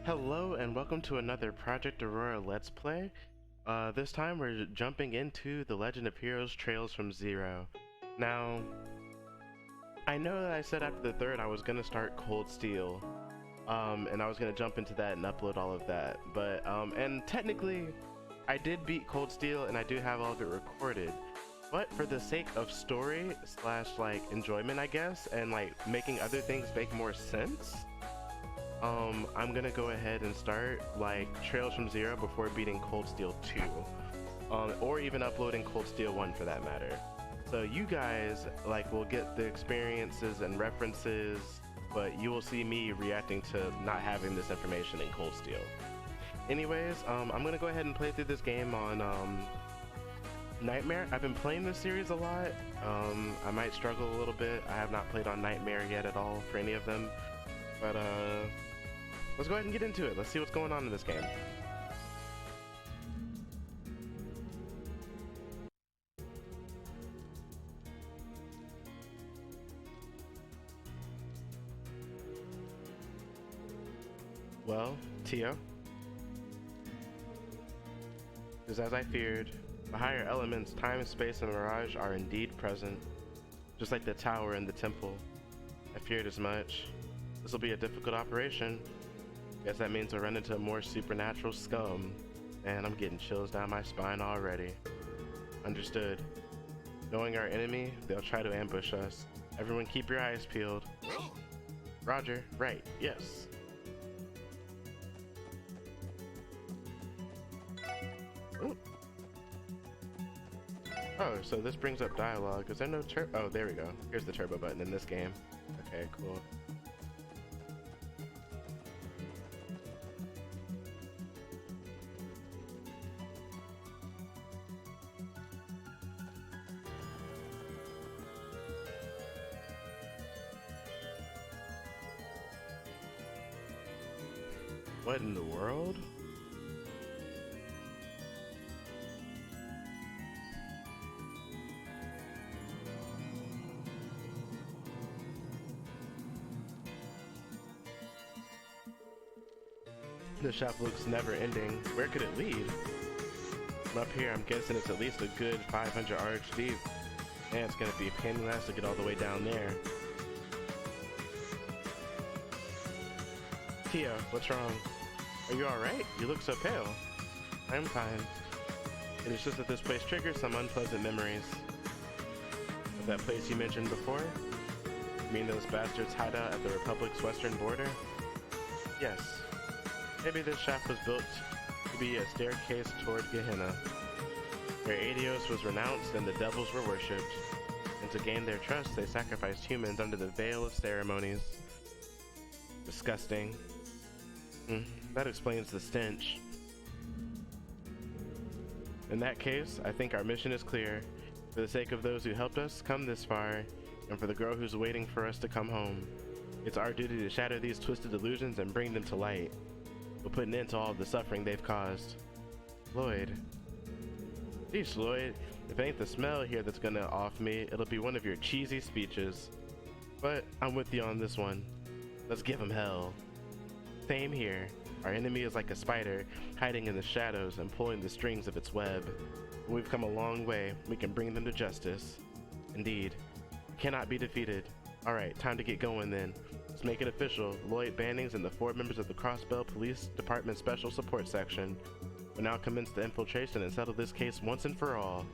Hello and welcome to another Project Aurora Let's Play. This time we're jumping into The Legend of Heroes Trails from Zero. Now, I know that I said after the third I was going to start Cold Steel, and I was going to jump into that and upload all of that, but, and technically, I did beat Cold Steel and I do have all of it recorded, but for the sake of story slash, like, enjoyment, I guess, and, like, making other things make more sense, I'm gonna go ahead and start like Trails from Zero before beating Cold Steel 2, or even uploading Cold Steel 1 for that matter. So you guys like will get the experiences and references, but you will see me reacting to not having this information in Cold Steel. Anyways, I'm gonna go ahead and play through this game on Nightmare. I've been playing this series a lot. I might struggle a little bit. I have not played on Nightmare yet at all for any of them, but let's go ahead and get into it. Let's see what's going on in this game. Well, Tio, just as I feared, the higher elements, time, space, and mirage are indeed present, just like the tower and the temple. I feared as much. This will be a difficult operation. Guess that means we'll run into more supernatural scum. And I'm getting chills down my spine already. Understood. Knowing our enemy, they'll try to ambush us. Everyone keep your eyes peeled. Roger. Right. Yes. Ooh. Oh, so this brings up dialogue. Is there no oh, there we go. Here's the turbo button in this game. Okay, cool. What in the world? The shop looks never ending. Where could it lead? From up here, I'm guessing it's at least a good 500 RH deep. Man, it's gonna be a pain in the ass to get all the way down there. Tia, what's wrong? Are you alright? You look so pale. I'm fine. It is just that this place triggers some unpleasant memories. Of that place you mentioned before? You mean those bastards hide out at the Republic's western border? Yes. Maybe this shaft was built to be a staircase toward Gehenna, where Aidios was renounced and the devils were worshipped. And to gain their trust, they sacrificed humans under the veil of ceremonies. Disgusting. That explains the stench. In that case, I think our mission is clear. For the sake of those who helped us come this far, and for the girl who's waiting for us to come home, it's our duty to shatter these twisted illusions and bring them to light. We'll put an end to all of the suffering they've caused. Lloyd. Jeez, Lloyd. If it ain't the smell here that's gonna off me, it'll be one of your cheesy speeches. But I'm with you on this one. Let's give him hell. Same here. Our enemy is like a spider, hiding in the shadows and pulling the strings of its web. When we've come a long way, we can bring them to justice. Indeed. Cannot be defeated. Alright, time to get going then. Let's make it official. Lloyd Bannings and the 4 members of the Crossbell Police Department Special Support Section will now commence the infiltration and settle this case once and for all.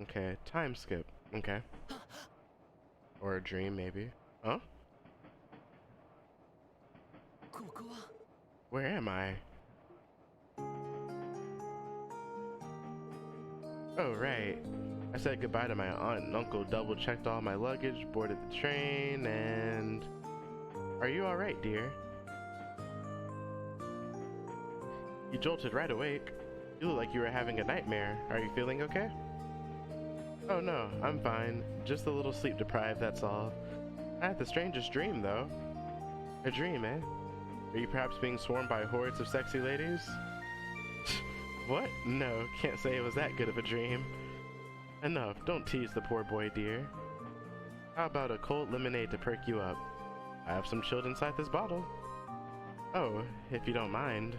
Okay, time skip. Okay. Or a dream, maybe. Huh? Where am I? Oh, right. I said goodbye to my aunt and uncle, double-checked all my luggage, boarded the train, and... Are you alright, dear? You jolted right awake. You look like you were having a nightmare. Are you feeling okay? Oh no, I'm fine. Just a little sleep deprived, that's all. I had the strangest dream, though. A dream, eh? Are you perhaps being swarmed by hordes of sexy ladies? What? No, can't say it was that good of a dream. Enough, don't tease the poor boy, dear. How about a cold lemonade to perk you up? I have some chilled inside this bottle. Oh, if you don't mind.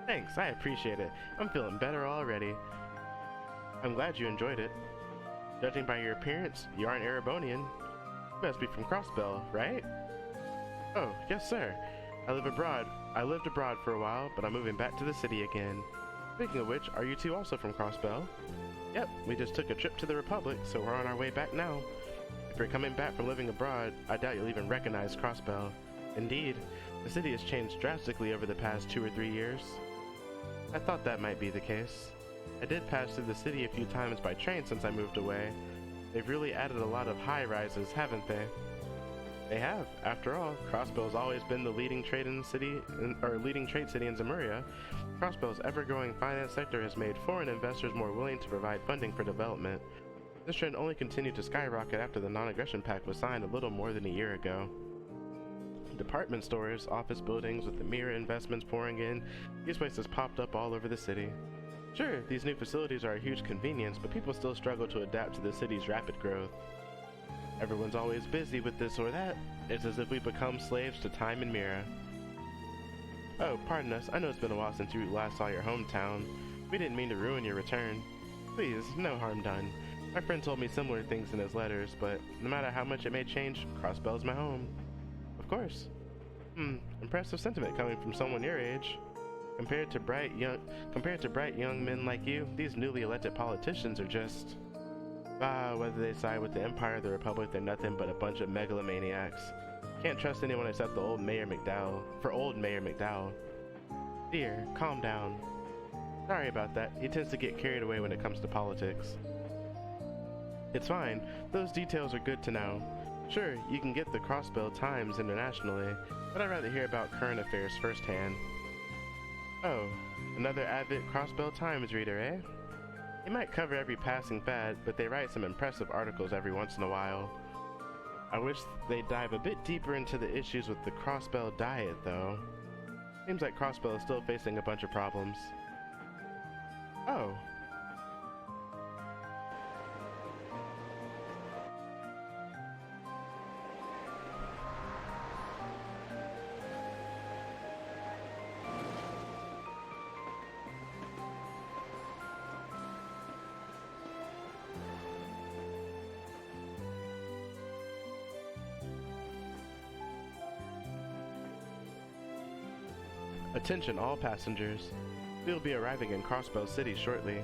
Thanks, I appreciate it. I'm feeling better already. I'm glad you enjoyed it. Judging by your appearance, you aren't Erebonian. You must be from Crossbell, right? Oh, yes sir. I lived abroad for a while, but I'm moving back to the city again. Speaking of which, are you two also from Crossbell? Yep, we just took a trip to the Republic, so we're on our way back now. If you're coming back from living abroad, I doubt you'll even recognize Crossbell. Indeed, the city has changed drastically over the past 2 or 3 years. I thought that might be the case. I did pass through the city a few times by train since I moved away. They've really added a lot of high-rises, haven't they? They have. After all, Crossbell's always been the leading trade city in Zemuria. Crossbell's ever-growing finance sector has made foreign investors more willing to provide funding for development. This trend only continued to skyrocket after the non-aggression pact was signed a little more than a year ago. Department stores, office buildings with the Mira investments pouring in, these places popped up all over the city. Sure, these new facilities are a huge convenience, but people still struggle to adapt to the city's rapid growth. Everyone's always busy with this or that. It's as if we become slaves to time and Mira. Oh, pardon us. I know it's been a while since you last saw your hometown. We didn't mean to ruin your return. Please, no harm done. My friend told me similar things in his letters, but no matter how much it may change, Crossbell's my home. Of course. Impressive sentiment coming from someone your age. Compared to bright young men like you, these newly elected politicians are just... whether they side with the Empire or the Republic, they're nothing but a bunch of megalomaniacs. Can't trust anyone except the old Mayor McDowell. Dear, calm down. Sorry about that. He tends to get carried away when it comes to politics. It's fine. Those details are good to know. Sure, you can get the Crossbell Times internationally, but I'd rather hear about current affairs firsthand. Oh, another avid Crossbell Times reader, eh? They might cover every passing fad, but they write some impressive articles every once in a while. I wish they'd dive a bit deeper into the issues with the Crossbell diet, though. Seems like Crossbell is still facing a bunch of problems. Oh. Attention all passengers. We will be arriving in Crossbell City shortly.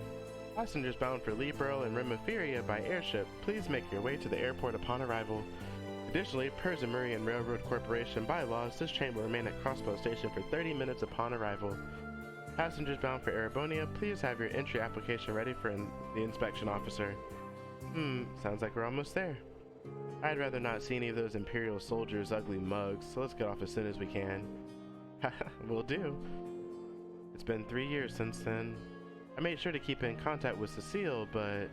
Passengers bound for Libro and Remiferia by airship, please make your way to the airport upon arrival. Additionally, per Zemurian Railroad Corporation bylaws, this train will remain at Crossbell Station for 30 minutes upon arrival. Passengers bound for Erebonia, please have your entry application ready for the inspection officer. Sounds like we're almost there. I'd rather not see any of those Imperial soldiers' ugly mugs, so let's get off as soon as we can. Will do. It's been 3 years since then. I made sure to keep in contact with Cecile, but...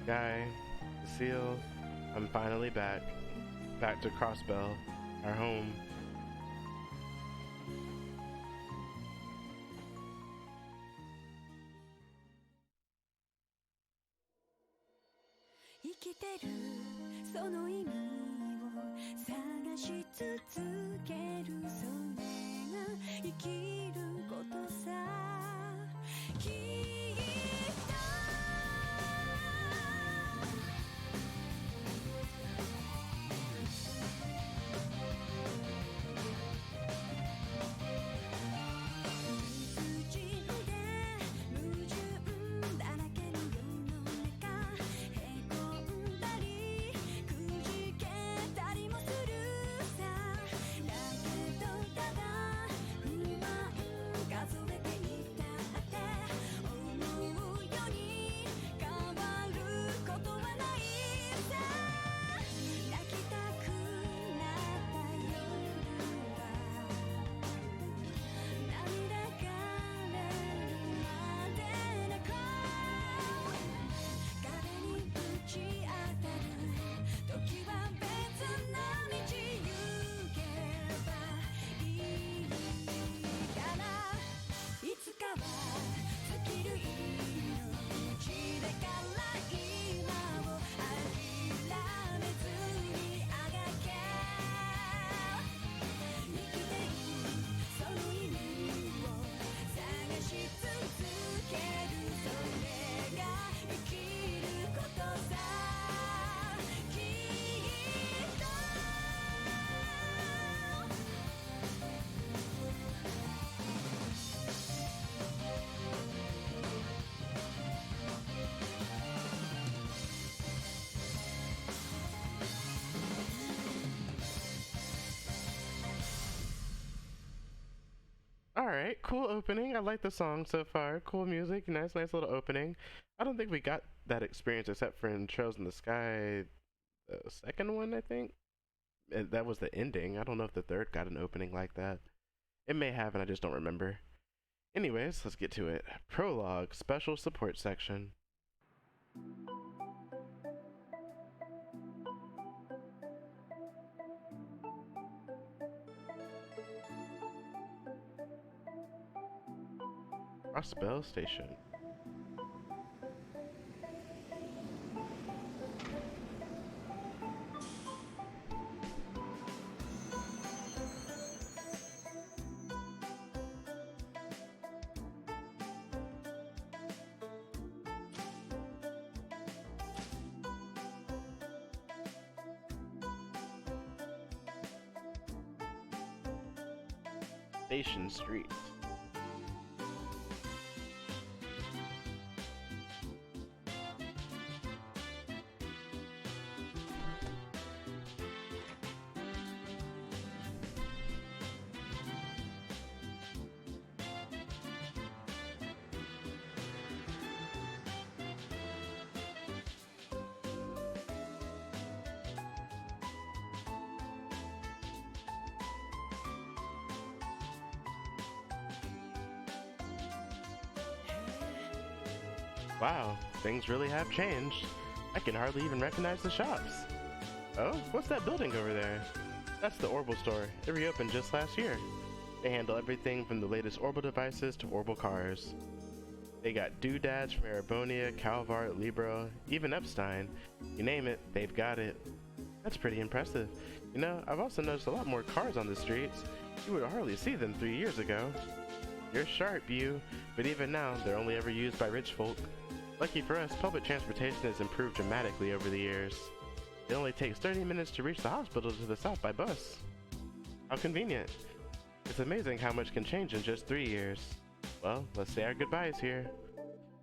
Guy, Cecile, I'm finally back. Back to Crossbell, our home. cool opening. I like the song so far. Cool music, nice little opening. I don't think we got that experience except for in Trails in the Sky, the second one, I think. That was the ending. I don't know if the third got an opening like that. It may have, and I just don't remember. Anyways, let's get to it. Prologue, Special Support Section. Crossbell Station. Station Street. Wow, things really have changed. I can hardly even recognize the shops. Oh, what's that building over there? That's the Orbital store. It reopened just last year. They handle everything from the latest Orbital devices to Orbital cars. They got doodads from Erebonia, Calvart, Libra, even Epstein. You name it, they've got it. That's pretty impressive. You know, I've also noticed a lot more cars on the streets. You would hardly see them 3 years ago. You're sharp, you, but even now, they're only ever used by rich folk. Lucky for us, public transportation has improved dramatically over the years. It only takes 30 minutes to reach the hospital to the south by bus. How convenient. It's amazing how much can change in just 3 years. Well, let's say our goodbyes here.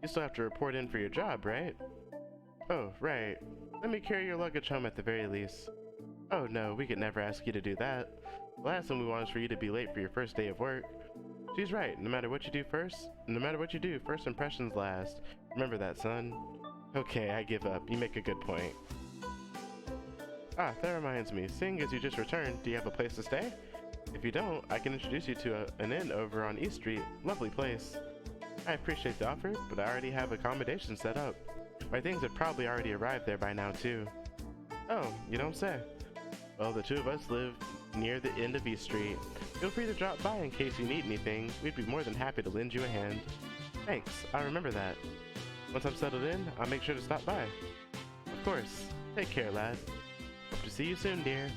You still have to report in for your job, right? Oh, right. Let me carry your luggage home at the very least. Oh no, we could never ask you to do that. The last thing we want is for you to be late for your first day of work. She's right. No matter what you do, first impressions last. Remember that, son. Okay, I give up. You make a good point. Ah, that reminds me. Seeing as you just returned, do you have a place to stay? If you don't, I can introduce you to an inn over on East Street. Lovely place. I appreciate the offer, but I already have accommodations set up. My things have probably already arrived there by now, too. Oh, you don't say. Well, the two of us live near the end of East Street. Feel free to drop by in case you need anything. We'd be more than happy to lend you a hand. Thanks, I'll remember that. Once I'm settled in, I'll make sure to stop by. Of course. Take care, lad. Hope to see you soon, dear.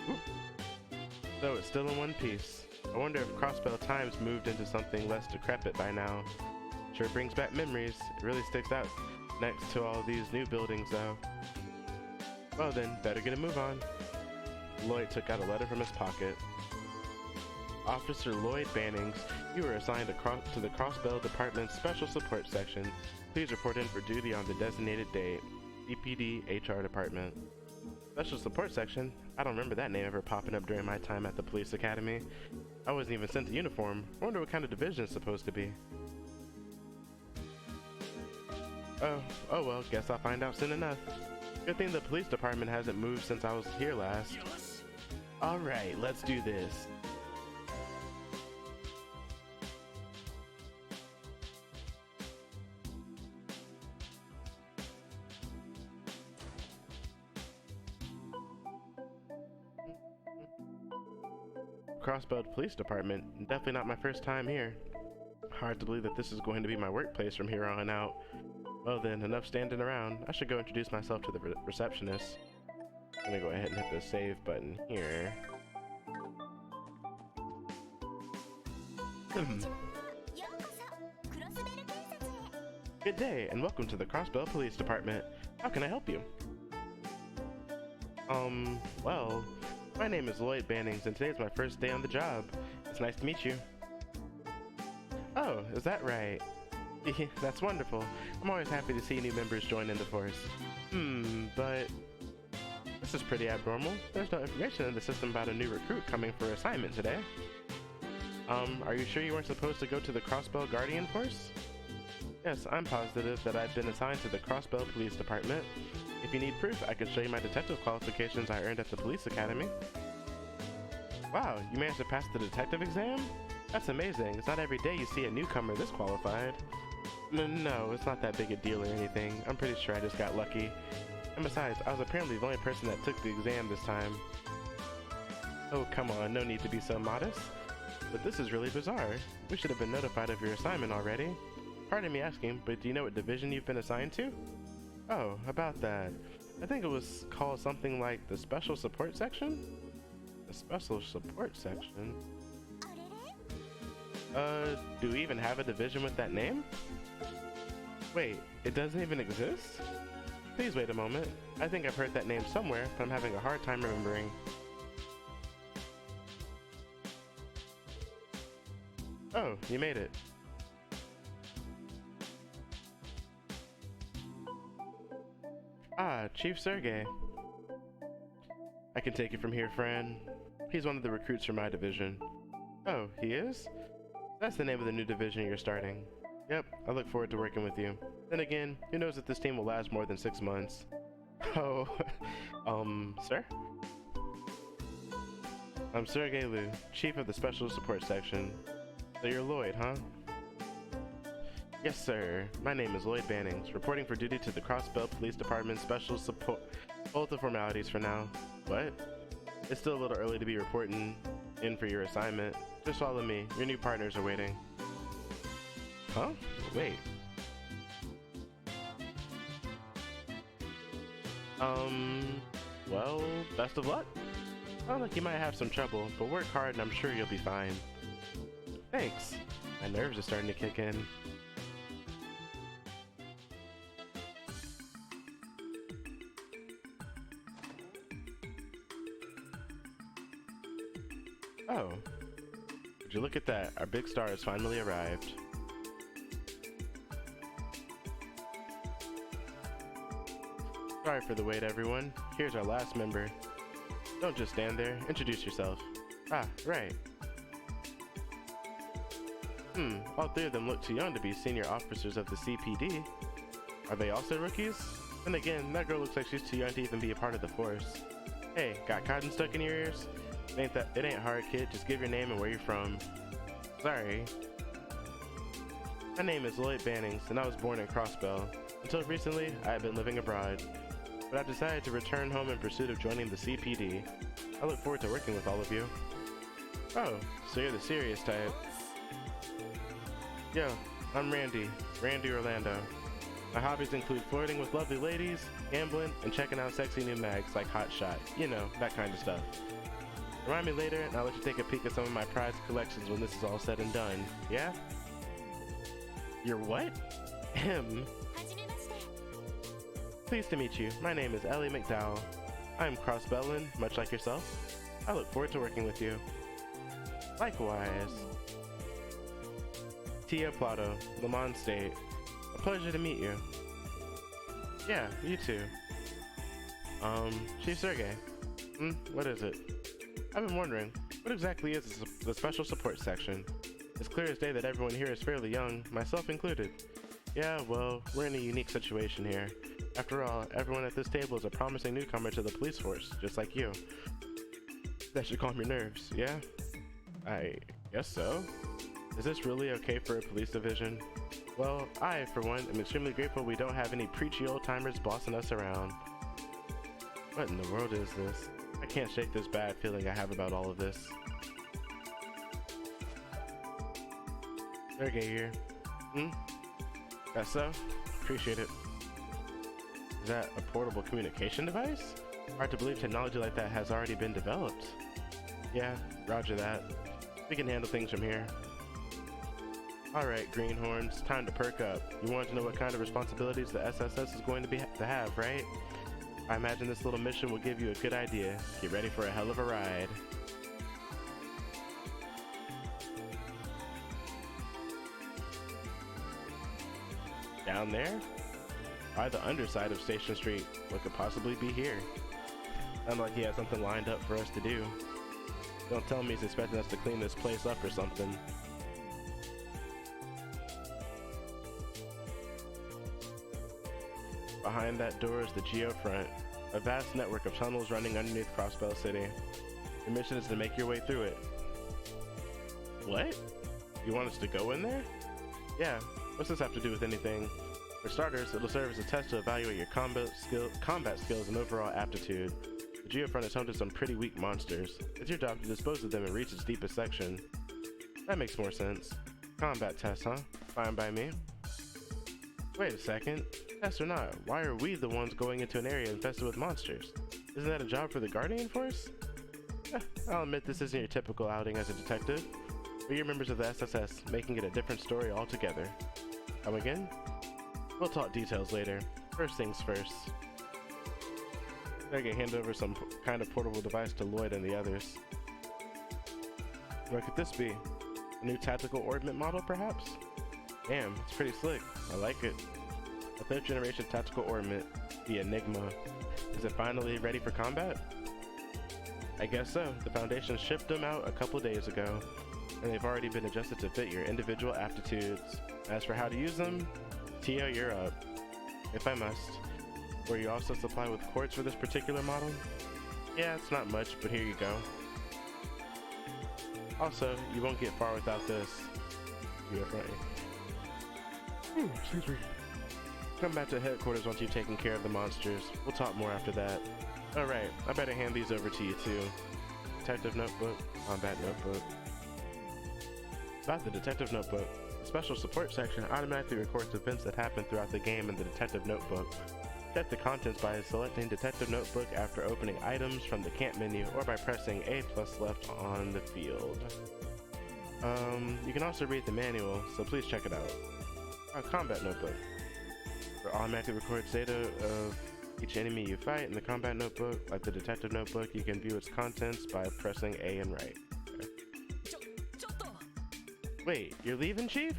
Oop. So it's still in one piece. I wonder if Crossbell Times moved into something less decrepit by now. Sure brings back memories. It really sticks out next to all these new buildings, though. Well then, better get a move on. Lloyd took out a letter from his pocket. Officer Lloyd Bannings, you were assigned to the Crossbell Department's Special Support Section. Please report in for duty on the designated date. CPD HR Department. Special Support Section? I don't remember that name ever popping up during my time at the police academy. I wasn't even sent a uniform. I wonder what kind of division it's supposed to be. Oh well, guess I'll find out soon enough. Good thing the police department hasn't moved since I was here last. Alright, let's do this. Crossbell Police Department. Definitely not my first time here. Hard to believe that this is going to be my workplace from here on out. Well then, enough standing around. I should go introduce myself to the receptionist. I'm gonna go ahead and hit the save button here. Good day, and welcome to the Crossbell Police Department. How can I help you? Well, my name is Lloyd Bannings, and today's my first day on the job. It's nice to meet you. Oh, is that right? That's wonderful. I'm always happy to see new members join in the force. But... this is pretty abnormal. There's no information in the system about a new recruit coming for assignment today. Are you sure you weren't supposed to go to the Crossbell Guardian Force? Yes, I'm positive that I've been assigned to the Crossbell Police Department. If you need proof, I can show you my detective qualifications I earned at the police academy. Wow, you managed to pass the detective exam? That's amazing. It's not every day you see a newcomer this qualified. No, it's not that big a deal or anything. I'm pretty sure I just got lucky. And besides, I was apparently the only person that took the exam this time. Oh, come on, no need to be so modest. But this is really bizarre. We should have been notified of your assignment already. Pardon me asking, but do you know what division you've been assigned to? Oh, about that. I think it was called something like the Special Support Section? The Special Support Section? Do we even have a division with that name? Wait, it doesn't even exist? Please wait a moment. I think I've heard that name somewhere, but I'm having a hard time remembering. Oh, you made it. Ah, Chief Sergey. I can take it from here, Fran. He's one of the recruits for my division. Oh, he is? That's the name of the new division you're starting. Yep, I look forward to working with you. Then again, who knows if this team will last more than 6 months. Oh, sir? I'm Sergey Liu, Chief of the Special Support Section. So you're Lloyd, huh? Yes, sir. My name is Lloyd Bannings, reporting for duty to the Crossbell Police Department Special Support. Hold the formalities for now. What? It's still a little early to be reporting in for your assignment. Just follow me. Your new partners are waiting. Huh? Wait. Well, best of luck. Sounds like you might have some trouble, but work hard and I'm sure you'll be fine. Thanks. My nerves are starting to kick in. Oh. Would you look at that? Our big star has finally arrived. Sorry for the wait, everyone. Here's our last member. Don't just stand there. Introduce yourself. Ah, right. All three of them look too young to be senior officers of the CPD. Are they also rookies? And again, that girl looks like she's too young to even be a part of the force. Hey, got cotton stuck in your ears? It ain't hard, kid. Just give your name and where you're from. Sorry. My name is Lloyd Bannings, and I was born in Crossbell. Until recently, I have been living abroad. But I've decided to return home in pursuit of joining the CPD. I look forward to working with all of you. Oh, so you're the serious type. Yo, I'm Randy Orlando. My hobbies include flirting with lovely ladies, gambling, and checking out sexy new mags like Hot Shot. You know, that kind of stuff. Remind me later, and I'll let you take a peek at some of my prized collections when this is all said and done. Yeah? You're what? Him? Pleased to meet you. My name is Ellie McDowell. I'm Crossbellin, much like yourself. I look forward to working with you. Likewise. Tia Plato, Lamont State. A pleasure to meet you. Yeah, you too. Chief Sergey. What is it? I've been wondering, what exactly is the Special Support Section? It's clear as day that everyone here is fairly young, myself included. Yeah, well, we're in a unique situation here. After all, everyone at this table is a promising newcomer to the police force, just like you. That should calm your nerves, yeah? I guess so. Is this really okay for a police division? Well, I, for one, am extremely grateful we don't have any preachy old-timers bossing us around. What in the world is this? I can't shake this bad feeling I have about all of this. Sergey here. That so? Appreciate it. Is that a portable communication device? Hard to believe technology like that has already been developed. Yeah, roger that. We can handle things from here. Alright, greenhorns, time to perk up. You want to know what kind of responsibilities the SSS is going to have, right? I imagine this little mission will give you a good idea. Get ready for a hell of a ride. Down there? By the underside of Station Street. What could possibly be here? Sounds like he has something lined up for us to do. Don't tell me he's expecting us to clean this place up or something. Behind that door is the Geofront, a vast network of tunnels running underneath Crossbell City. Your mission is to make your way through it. What? You want us to go in there? Yeah, what's this have to do with anything? For starters, it'll serve as a test to evaluate your combat skills and overall aptitude. The Geofront is home to some pretty weak monsters. It's your job to dispose of them and reach its deepest section. That makes more sense. Combat test, huh? Fine by me. Wait a second. Test or not, why are we the ones going into an area infested with monsters? Isn't that a job for the Guardian Force? I'll admit this isn't your typical outing as a detective. We're members of the SSS, making it a different story altogether. Come again? We'll talk details later. First things first. I can hand over some kind of portable device to Lloyd and the others. What could this be? A new tactical orbment model, perhaps? Damn, it's pretty slick. I like it. A 3rd generation tactical orbment, the Enigma. Is it finally ready for combat? I guess so. The Foundation shipped them out a couple days ago, and they've already been adjusted to fit your individual aptitudes. As for how to use them, Tia, you're up. If I must. Were you also supplied with quartz for this particular model? Yeah, it's not much, but here you go. Also, you won't get far without this. You're right. Excuse me. Come back to headquarters once you've taken care of the monsters. We'll talk more after that. Alright, I better hand these over to you too. Detective notebook, combat notebook. About the detective notebook, the special support section automatically records events that happen throughout the game in the detective notebook. Check the contents by selecting detective notebook after opening items from the camp menu or by pressing A+ left on the field. You can also read the manual, so please check it out. Combat notebook. It automatically records data of each enemy you fight in the combat notebook. Like the detective notebook, you can view its contents by pressing A and right. Okay. Wait, you're leaving, Chief?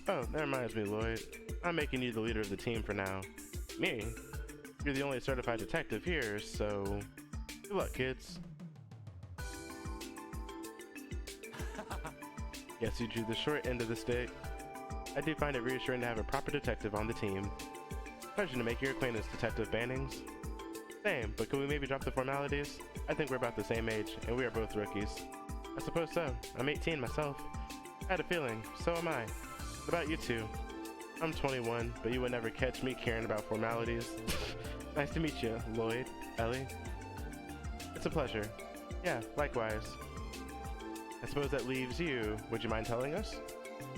Oh, that reminds me, Lloyd. I'm making you the leader of the team for now. Me? You're the only certified detective here, so good luck, kids. Guess you drew the short end of the stick. I do find it reassuring to have a proper detective on the team. Pleasure to make your acquaintance, Detective Bannings. Same, but can we maybe drop the formalities? I think we're about the same age, and we are both rookies. I suppose so. I'm 18 myself. I had a feeling, so am I. What about you two? I'm 21, but you would never catch me caring about formalities. Nice to meet you, Lloyd, Ellie. It's a pleasure. Yeah, likewise. I suppose that leaves you. Would you mind telling us?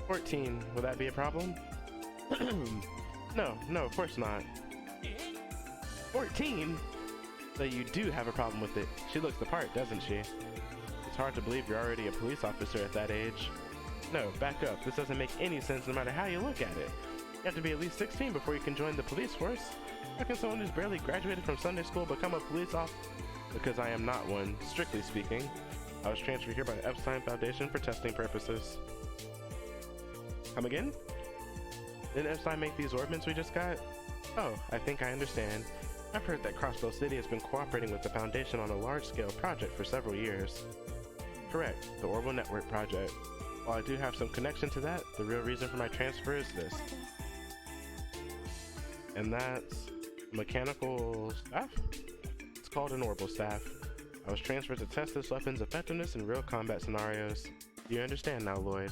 14, will that be a problem? No, of course not. 14? So you do have a problem with it. She looks the part, doesn't she? It's hard to believe you're already a police officer at that age. No, back up. This doesn't make any sense no matter how you look at it. You have to be at least 16 before you can join the police force. How can someone who's barely graduated from Sunday school become a police officer? Because I am not one, strictly speaking. I was transferred here by the Epstein Foundation for testing purposes. Come again? Didn't Epstein make these orbments we just got? Oh, I think I understand. I've heard that Crossbell City has been cooperating with the Foundation on a large-scale project for several years. Correct, the Orbital Network project. While I do have some connection to that, the real reason for my transfer is this. And that's mechanical staff? It's called an orbital staff. I was transferred to test this weapon's effectiveness in real combat scenarios. Do you understand now, Lloyd?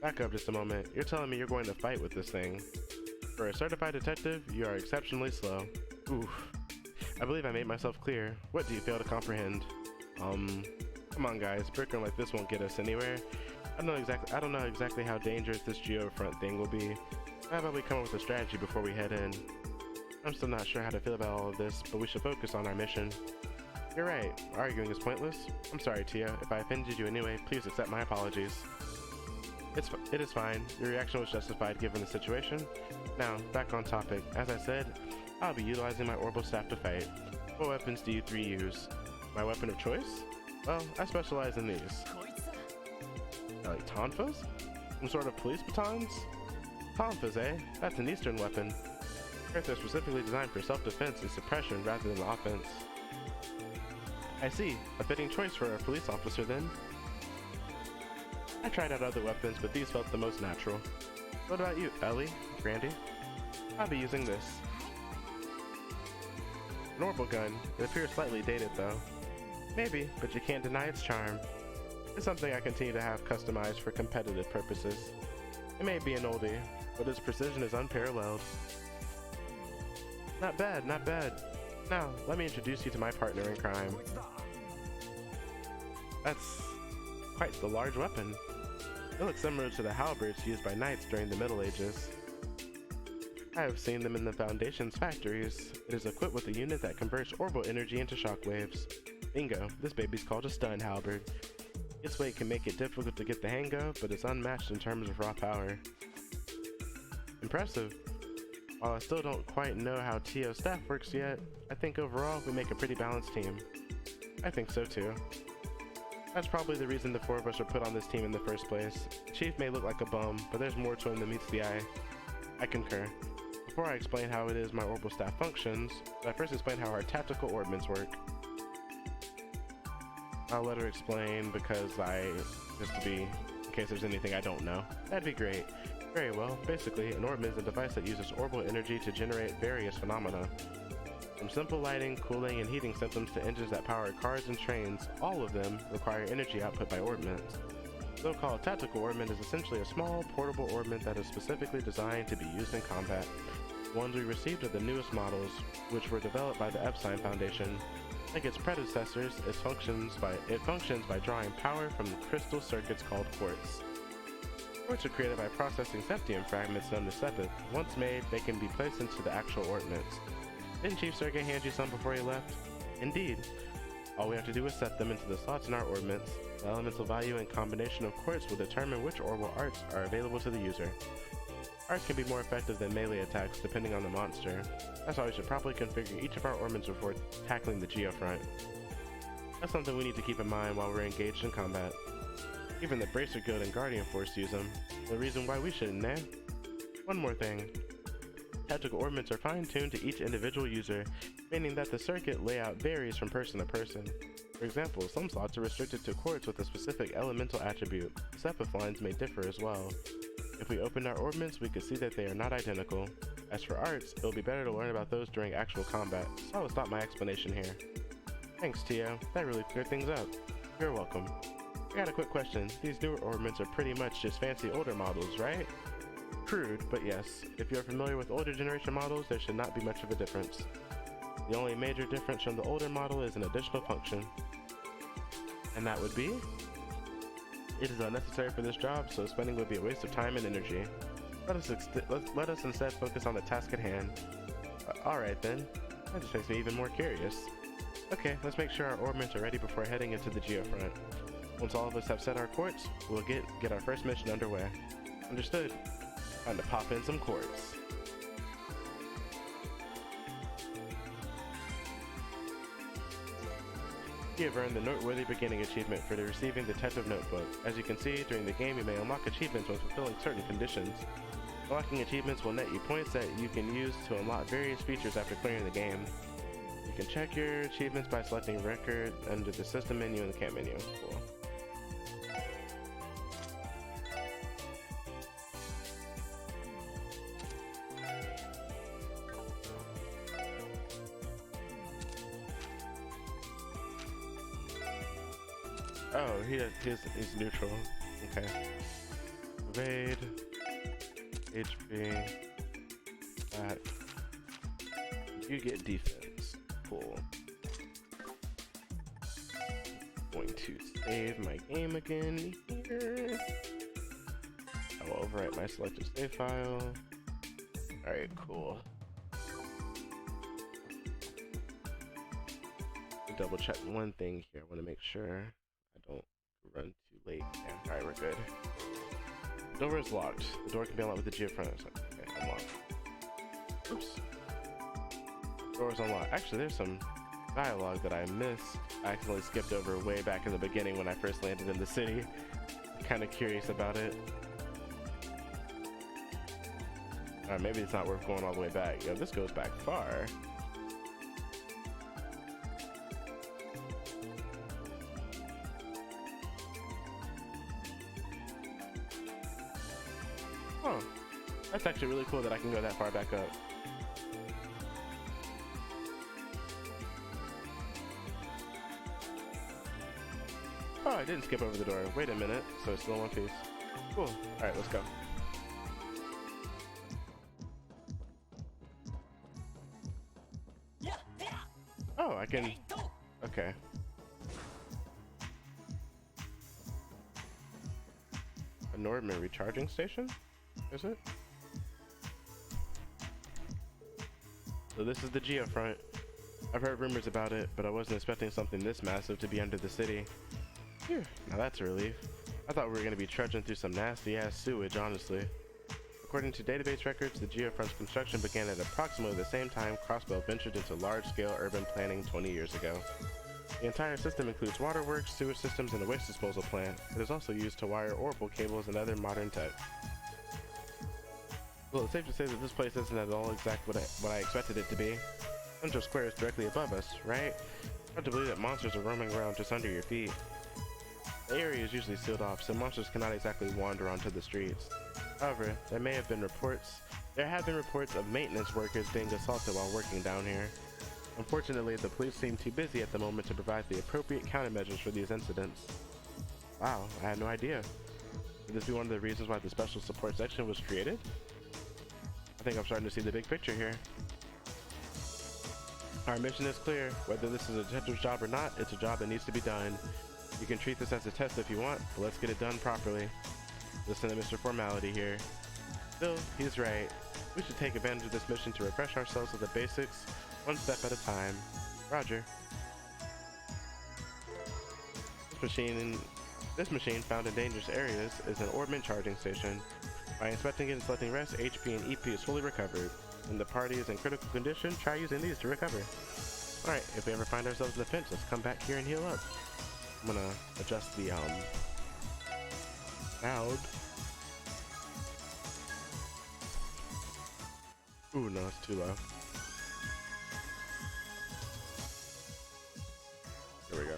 Back up just a moment. You're telling me you're going to fight with this thing. For a certified detective, you are exceptionally slow. Oof. I believe I made myself clear. What do you fail to comprehend? Come on guys, bickering like this won't get us anywhere. I don't know exactly how dangerous this Geofront thing will be. How about we come up with a strategy before we head in? I'm still not sure how to feel about all of this, but we should focus on our mission. You're right, arguing is pointless. I'm sorry, Tia. If I offended you anyway, please accept my apologies. It is fine. Your reaction was justified given the situation. Now, back on topic. As I said, I'll be utilizing my orbital staff to fight. What weapons do you three use? My weapon of choice? Well, I specialize in these. Like tonfas? Some sort of police batons? Tonfas, eh? That's an Eastern weapon. Earth are specifically designed for self-defense and suppression rather than offense. I see. A fitting choice for a police officer then. I tried out other weapons, but these felt the most natural. What about you, Ellie? Brandy? I'll be using this. An orbital gun. It appears slightly dated though. Maybe, but you can't deny its charm. It's something I continue to have customized for competitive purposes. It may be an oldie, but its precision is unparalleled. Not bad, not bad. Now, let me introduce you to my partner in crime. That's quite the large weapon. It looks similar to the halberds used by knights during the Middle Ages. I have seen them in the Foundation's factories. It is equipped with a unit that converts orbital energy into shockwaves. Bingo, this baby's called a stun halberd. Its weight can make it difficult to get the hang of, but it's unmatched in terms of raw power. Impressive. While I still don't quite know how Tio's staff works yet, I think overall we make a pretty balanced team. I think so too. That's probably the reason the four of us were put on this team in the first place. Chief may look like a bum, but there's more to him than meets the eye. I concur. Before I explain how it is my orbital staff functions, I first explain how our tactical ordnance work. I'll let her explain because in case there's anything I don't know. That'd be great. Very well. Basically, an orb is a device that uses orbital energy to generate various phenomena. From simple lighting, cooling, and heating systems to engines that power cars and trains, all of them require energy output by orbments. So-called tactical orbment is essentially a small, portable orbment that is specifically designed to be used in combat. The ones we received are the newest models, which were developed by the Epstein Foundation. Like its predecessors, it functions by drawing power from crystal circuits called quartz. Quartz are created by processing septium fragments known as sepith. Once made, they can be placed into the actual ordnance. Didn't Chief Sergei hand you some before he left? Indeed. All we have to do is set them into the slots in our ordnance. The elemental value and combination of quartz will determine which orbital arts are available to the user. Arts can be more effective than melee attacks depending on the monster. That's why we should properly configure each of our ordnance before tackling the geofront. That's something we need to keep in mind while we're engaged in combat. Even the Bracer Guild and Guardian Force use them. No reason why we shouldn't, eh? One more thing. Tactical ordnance are fine-tuned to each individual user, meaning that the circuit layout varies from person to person. For example, some slots are restricted to quartz with a specific elemental attribute. Sepith lines may differ as well. If we opened our ordnance, we could see that they are not identical. As for arts, it'll be better to learn about those during actual combat, so I will stop my explanation here. Thanks, Tio. That really cleared things up. You're welcome. I got a quick question. These newer ornaments are pretty much just fancy older models, right? Crude, but yes. If you're familiar with older generation models, there should not be much of a difference. The only major difference from the older model is an additional function. And that would be? It is unnecessary for this job, so spending would be a waste of time and energy. Let us instead focus on the task at hand. Alright then. That just makes me even more curious. Okay, let's make sure our ordnance are ready before heading into the geofront. Once all of us have set our quartz, we'll get our first mission underway. Understood. Time to pop in some quartz. You have earned the Noteworthy Beginning achievement for receiving the type of notebook. As you can see, during the game you may unlock achievements when fulfilling certain conditions. Unlocking achievements will net you points that you can use to unlock various features after clearing the game. You can check your achievements by selecting record under the system menu and the camp menu. Cool. Oh, he's neutral. Okay. Evade. HP. That. You get defense. Cool. Going to save my game again here. I will overwrite my selected save file. Alright, cool. Double check one thing here. I want to make sure I don't run too late. Yeah, alright, we're good. Door is locked. The door can be unlocked with the geofront. Okay, unlocked. Oops. Door is unlocked. Actually, there's some dialogue that I missed. I accidentally skipped over way back in the beginning when I first landed in the city. I'm kind of curious about it. Maybe it's not worth going all the way back. Yo, this goes back far. Huh. That's actually really cool that I can go that far back up. Oh, I didn't skip over the door. Wait a minute. So it's still in one piece. Cool. Alright, let's go. Oh, I can... Okay. A Nordman recharging station? Is it? So this is the Geofront. I've heard rumors about it, but I wasn't expecting something this massive to be under the city. Phew, now that's a relief. I thought we were going to be trudging through some nasty-ass sewage, honestly. According to database records, the Geofront's construction began at approximately the same time Crossbell ventured into large-scale urban planning 20 years ago. The entire system includes waterworks, sewer systems, and a waste disposal plant. It is also used to wire orbital cables and other modern tech. Well, it's safe to say that this place isn't at all exactly what I expected it to be. Central Square is directly above us, right? Hard to believe that monsters are roaming around just under your feet. The area is usually sealed off, so monsters cannot exactly wander onto the streets. However, there have been reports of maintenance workers being assaulted while working down here. Unfortunately, the police seem too busy at the moment to provide the appropriate countermeasures for these incidents. Wow, I had no idea. Could this be one of the reasons why the special support section was created? I think I'm starting to see the big picture here. Our mission is clear. Whether this is a detective's job or not, it's a job that needs to be done. You can treat this as a test if you want, but let's get it done properly. Listen to Mr. Formality here. Still, he's right. We should take advantage of this mission to refresh ourselves with the basics, one step at a time. Roger. This machine found in dangerous areas is an Orbment charging station. By inspecting it and selecting rest, HP and EP is fully recovered. When the party is in critical condition, try using these to recover. Alright, if we ever find ourselves in a pinch, let's come back here and heal up. I'm gonna adjust the sound. Ooh, no, it's too low. Here we go.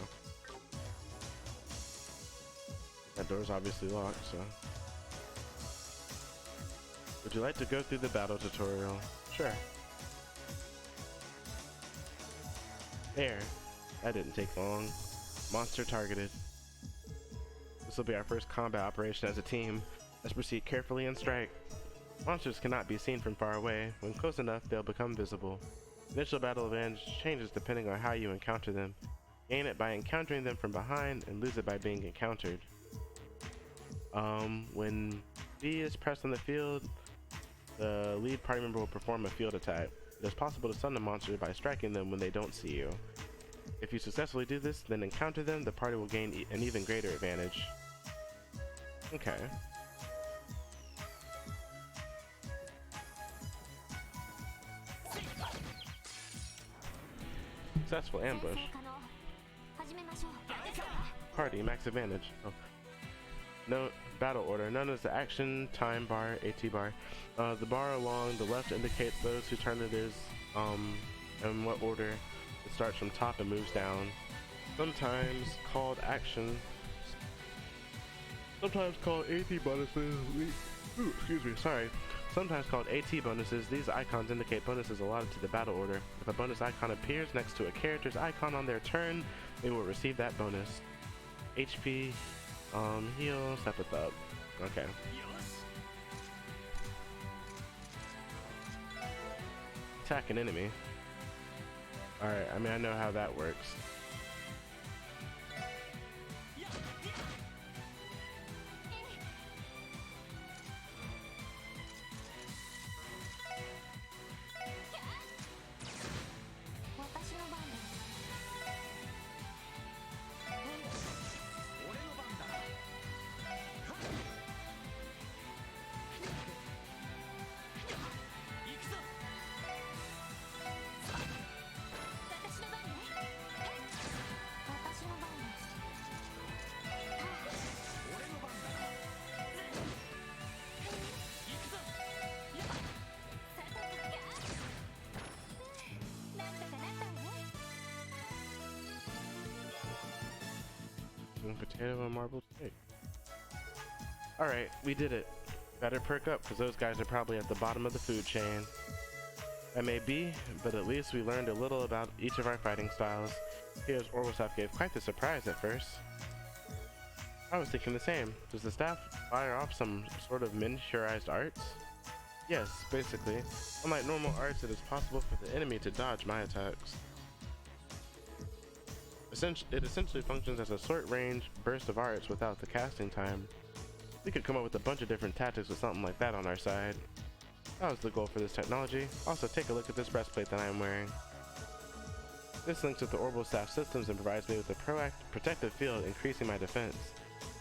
That door's obviously locked, so... Would you like to go through the battle tutorial? Sure. There. That didn't take long. Monster targeted. This will be our first combat operation as a team. Let's proceed carefully and strike. Monsters cannot be seen from far away. When close enough, they'll become visible. Initial battle advantage changes depending on how you encounter them. Gain it by encountering them from behind and lose it by being encountered. When B is pressed on the field, the lead party member will perform a field attack. It is possible to stun the monster by striking them when they don't see you. If you successfully do this, then encounter them, the party will gain an even greater advantage. Okay. Successful ambush. Party, max advantage. Oh. No battle order. Known as the action time bar, AT bar. The bar along the left indicates those whose turn it is, and what order. It starts from top and moves down. Sometimes called action. Sometimes called AT bonuses. Excuse me, sorry. Sometimes called AT bonuses, these icons indicate bonuses allotted to the battle order. If a bonus icon appears next to a character's icon on their turn, they will receive that bonus. HP, heal, step it up. Okay. Attack an enemy. Alright, I mean, I know how that works. potato and marbled steak. Alright, we did it. Better perk up, because those guys are probably at the bottom of the food chain. That may be, but at least we learned a little about each of our fighting styles. Hero's Orbital Staff gave quite the surprise at first. I was thinking the same. Does the staff fire off some sort of miniaturized arts? Yes, basically. Unlike normal arts, it is possible for the enemy to dodge my attacks. It essentially functions as a short-range burst of arts without the casting time. We could come up with a bunch of different tactics with something like that on our side. That was the goal for this technology. Also, take a look at this breastplate that I am wearing. This links with the Orbital Staff systems and provides me with a protective field, increasing my defense.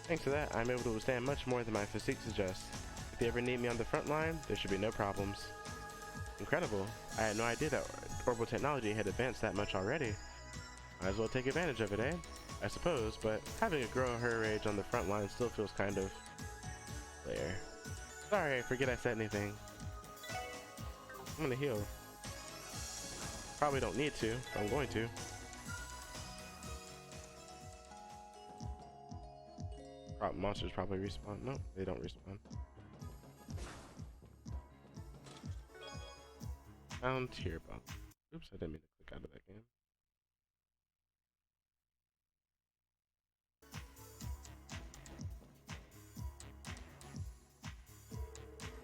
Thanks to that, I'm able to withstand much more than my physique suggests. If they ever need me on the front line, there should be no problems. Incredible. I had no idea that orbital technology had advanced that much already. Might as well take advantage of it, eh? I suppose, but having a girl her age on the front line still feels kind of... there. Sorry, I forget I said anything. I'm gonna heal. Probably don't need to, but I'm going to. Monsters probably respawn. No, they don't respawn. Found tier bump. Oops, I didn't mean to click out of that game.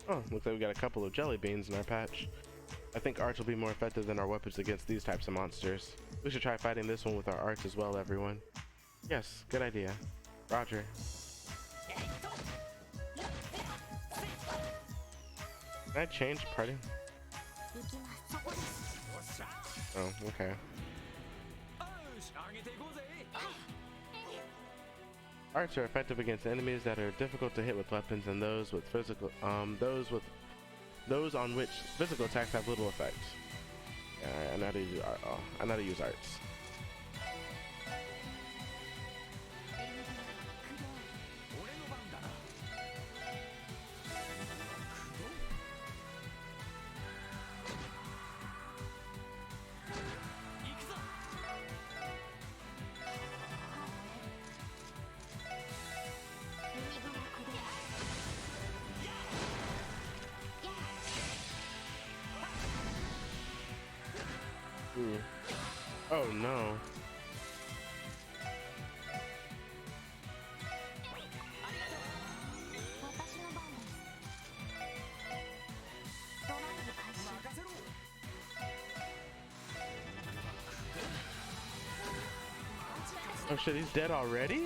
Oh, looks like we got a couple of jelly beans in our patch. I think arts will be more effective than our weapons against these types of monsters. We should try fighting this one with our arts as well, everyone. Yes, good idea. Roger. Can I change party? Oh, okay. Arts are effective against enemies that are difficult to hit with weapons and those with physical those on which physical attacks have little effect. Yeah, I know how to use I know how to use arts. Ooh. Oh no. Oh shit, he's dead already?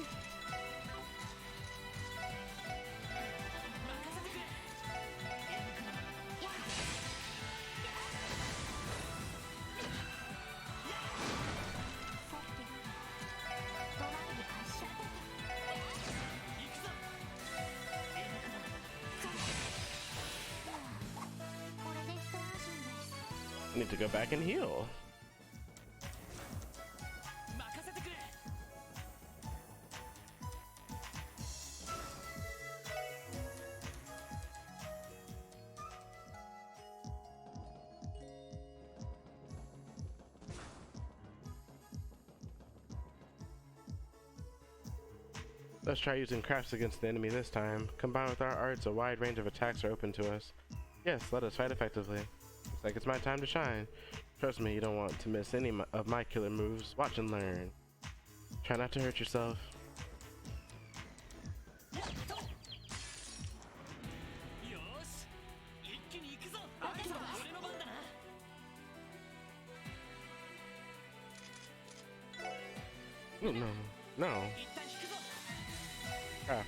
I need to go back and heal. Let's try using crafts against the enemy this time. Combined with our arts, a wide range of attacks are open to us. Yes, let us fight effectively. Looks like it's my time to shine. Trust me, you don't want to miss any of my killer moves. Watch and learn. Try not to hurt yourself. Oh, no, no. Ah.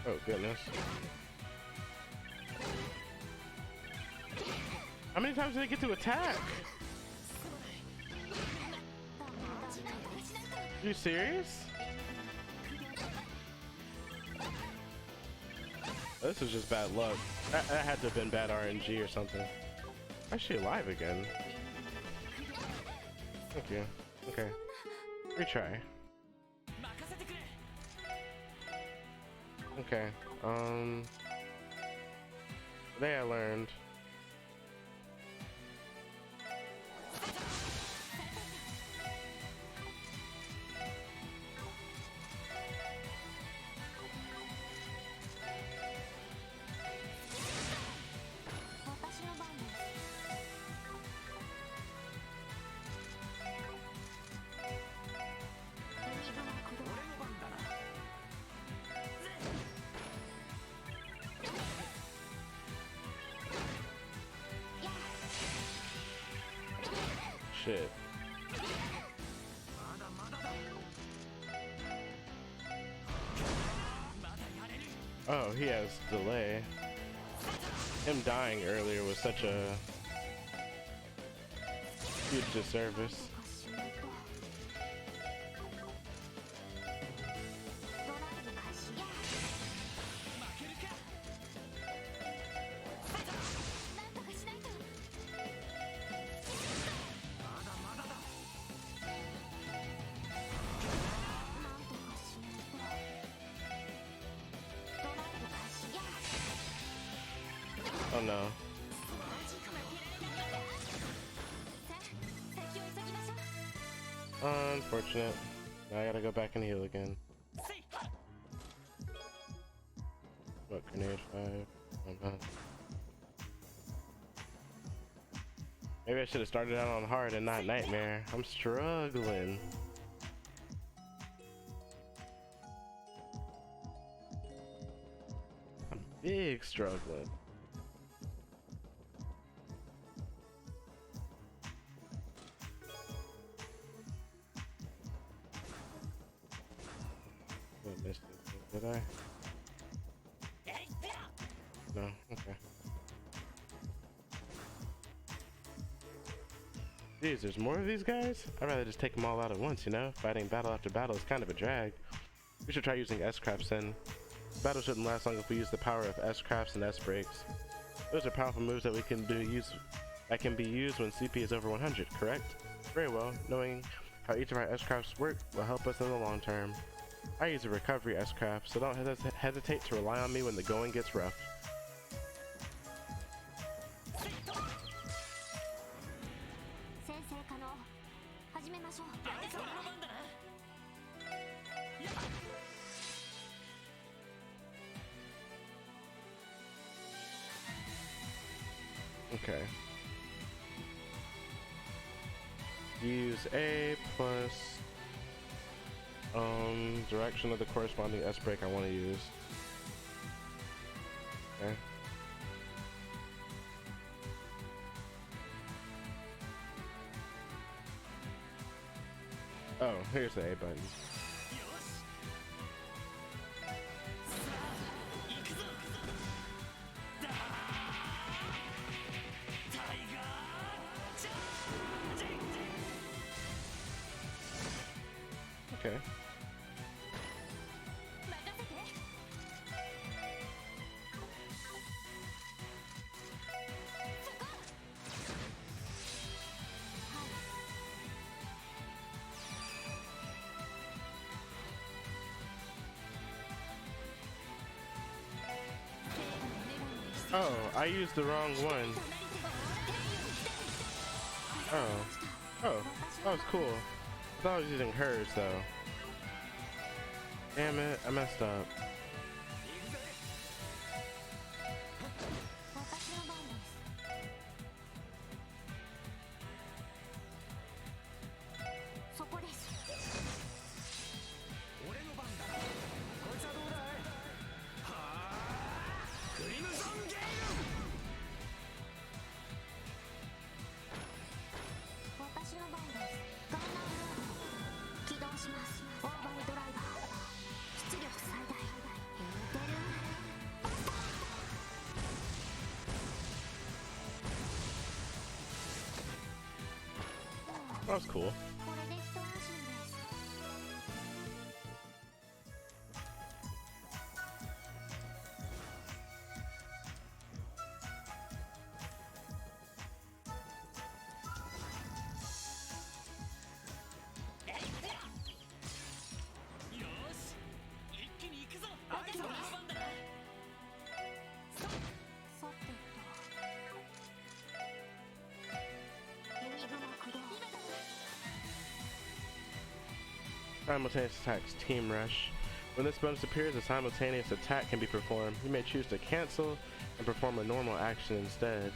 Oh goodness. How many times did I get to attack? You serious? This is just bad luck. That had to have been bad RNG or something. Why is she alive again? Thank you. Okay. Retry. Okay. Today I learned. Shit. Oh, he has delay. Him dying earlier was such a huge disservice. Oh no. Unfortunate. Now I gotta go back and heal again. What, grenade 5? Oh, no. Maybe I should have started out on hard and not nightmare. I'm struggling. I'm big struggling. I missed it, did I? No, okay. Jeez, there's more of these guys? I'd rather just take them all out at once, you know? Fighting battle after battle is kind of a drag. We should try using S-Crafts then. Battle shouldn't last long if we use the power of S-Crafts and S-Breaks. Those are powerful moves that can be used when CP is over 100, correct? Very well. Knowing how each of our S-Crafts work will help us in the long term. I use a recovery S-Craft, so don't hesitate to rely on me when the going gets rough. Okay. Use A plus direction of the corresponding S break I want to use. Okay. Oh, here's the A button. Okay. Oh, I used the wrong one. Oh, that was cool. I thought I was using hers though. Damn it, I messed up. That was cool. Simultaneous attacks, Team Rush. When this bonus appears, a simultaneous attack can be performed. You may choose to cancel and perform a normal action instead.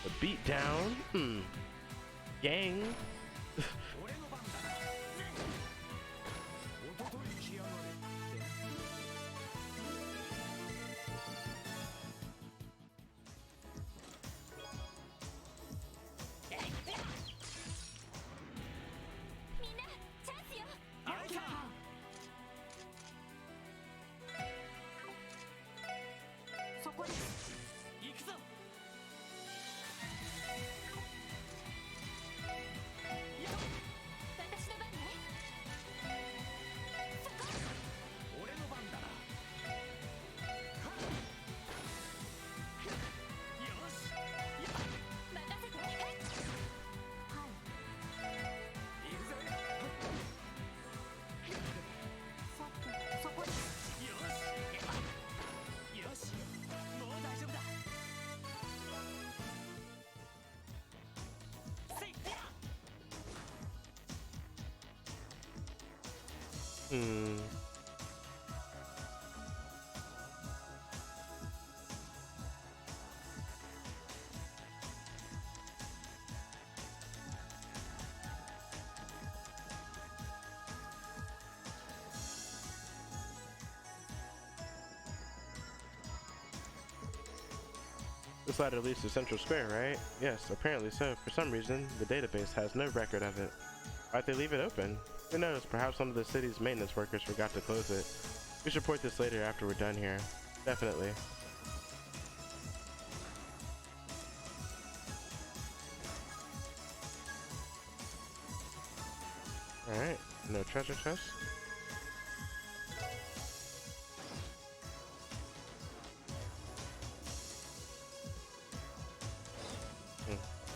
A beat down? Gang? This ladder leads to Central Square, right? Yes, apparently so. For some reason, the database has no record of it. Why'd they leave it open? Who knows, perhaps some of the city's maintenance workers forgot to close it. We should report this later after we're done here. Definitely. Alright, no treasure chest.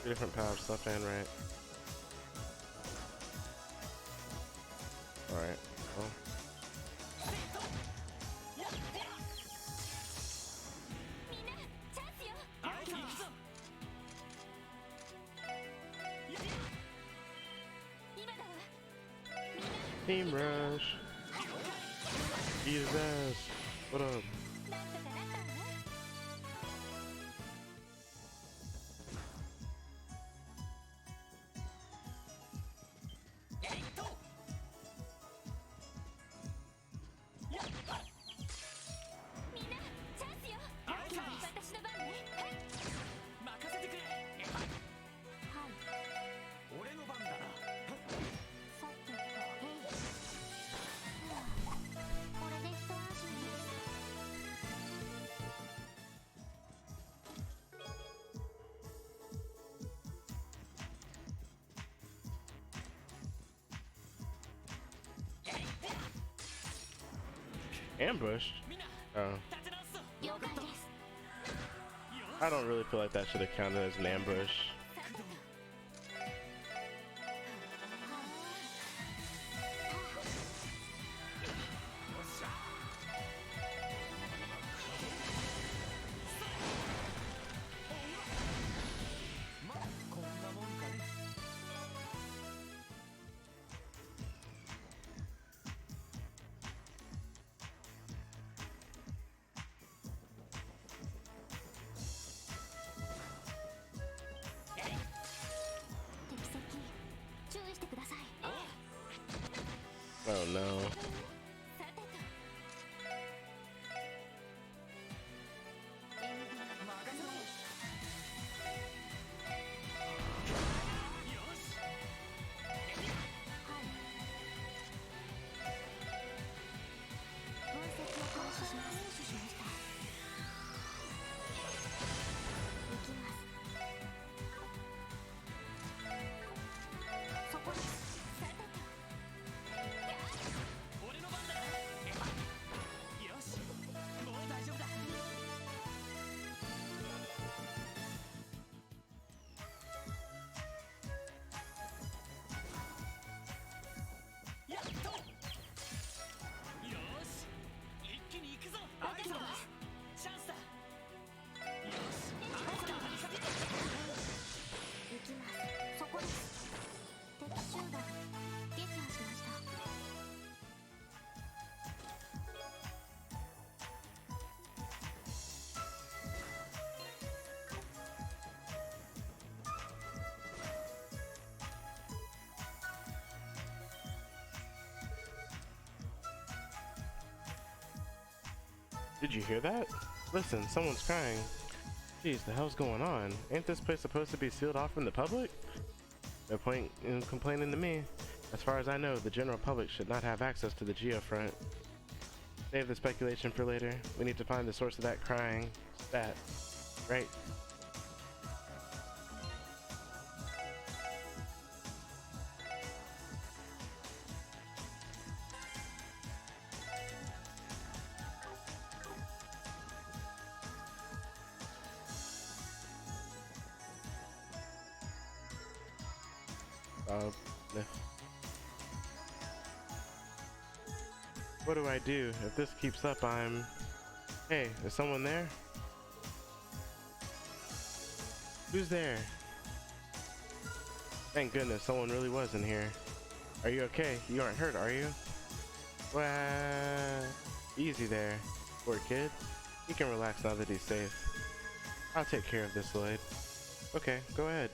Two different paths, left and right. Alright, well. Team Rush! Jesus! What up? Ambushed? Oh. I don't really feel like that should have counted as an ambush. Oh no. Did you hear that? Listen, someone's crying. Jeez, the hell's going on? Ain't this place supposed to be sealed off from the public? No point in complaining to me. As far as I know, the general public should not have access to the geofront. Save the speculation for later. We need to find the source of that crying. Stat. Right. No. What do I do? If this keeps up, I'm... Hey, is someone there? Who's there? Thank goodness someone really was in here. Are you okay? You aren't hurt, are you? Well, easy there. Poor kid. He can relax now that he's safe. I'll take care of this, Lloyd. Okay, go ahead.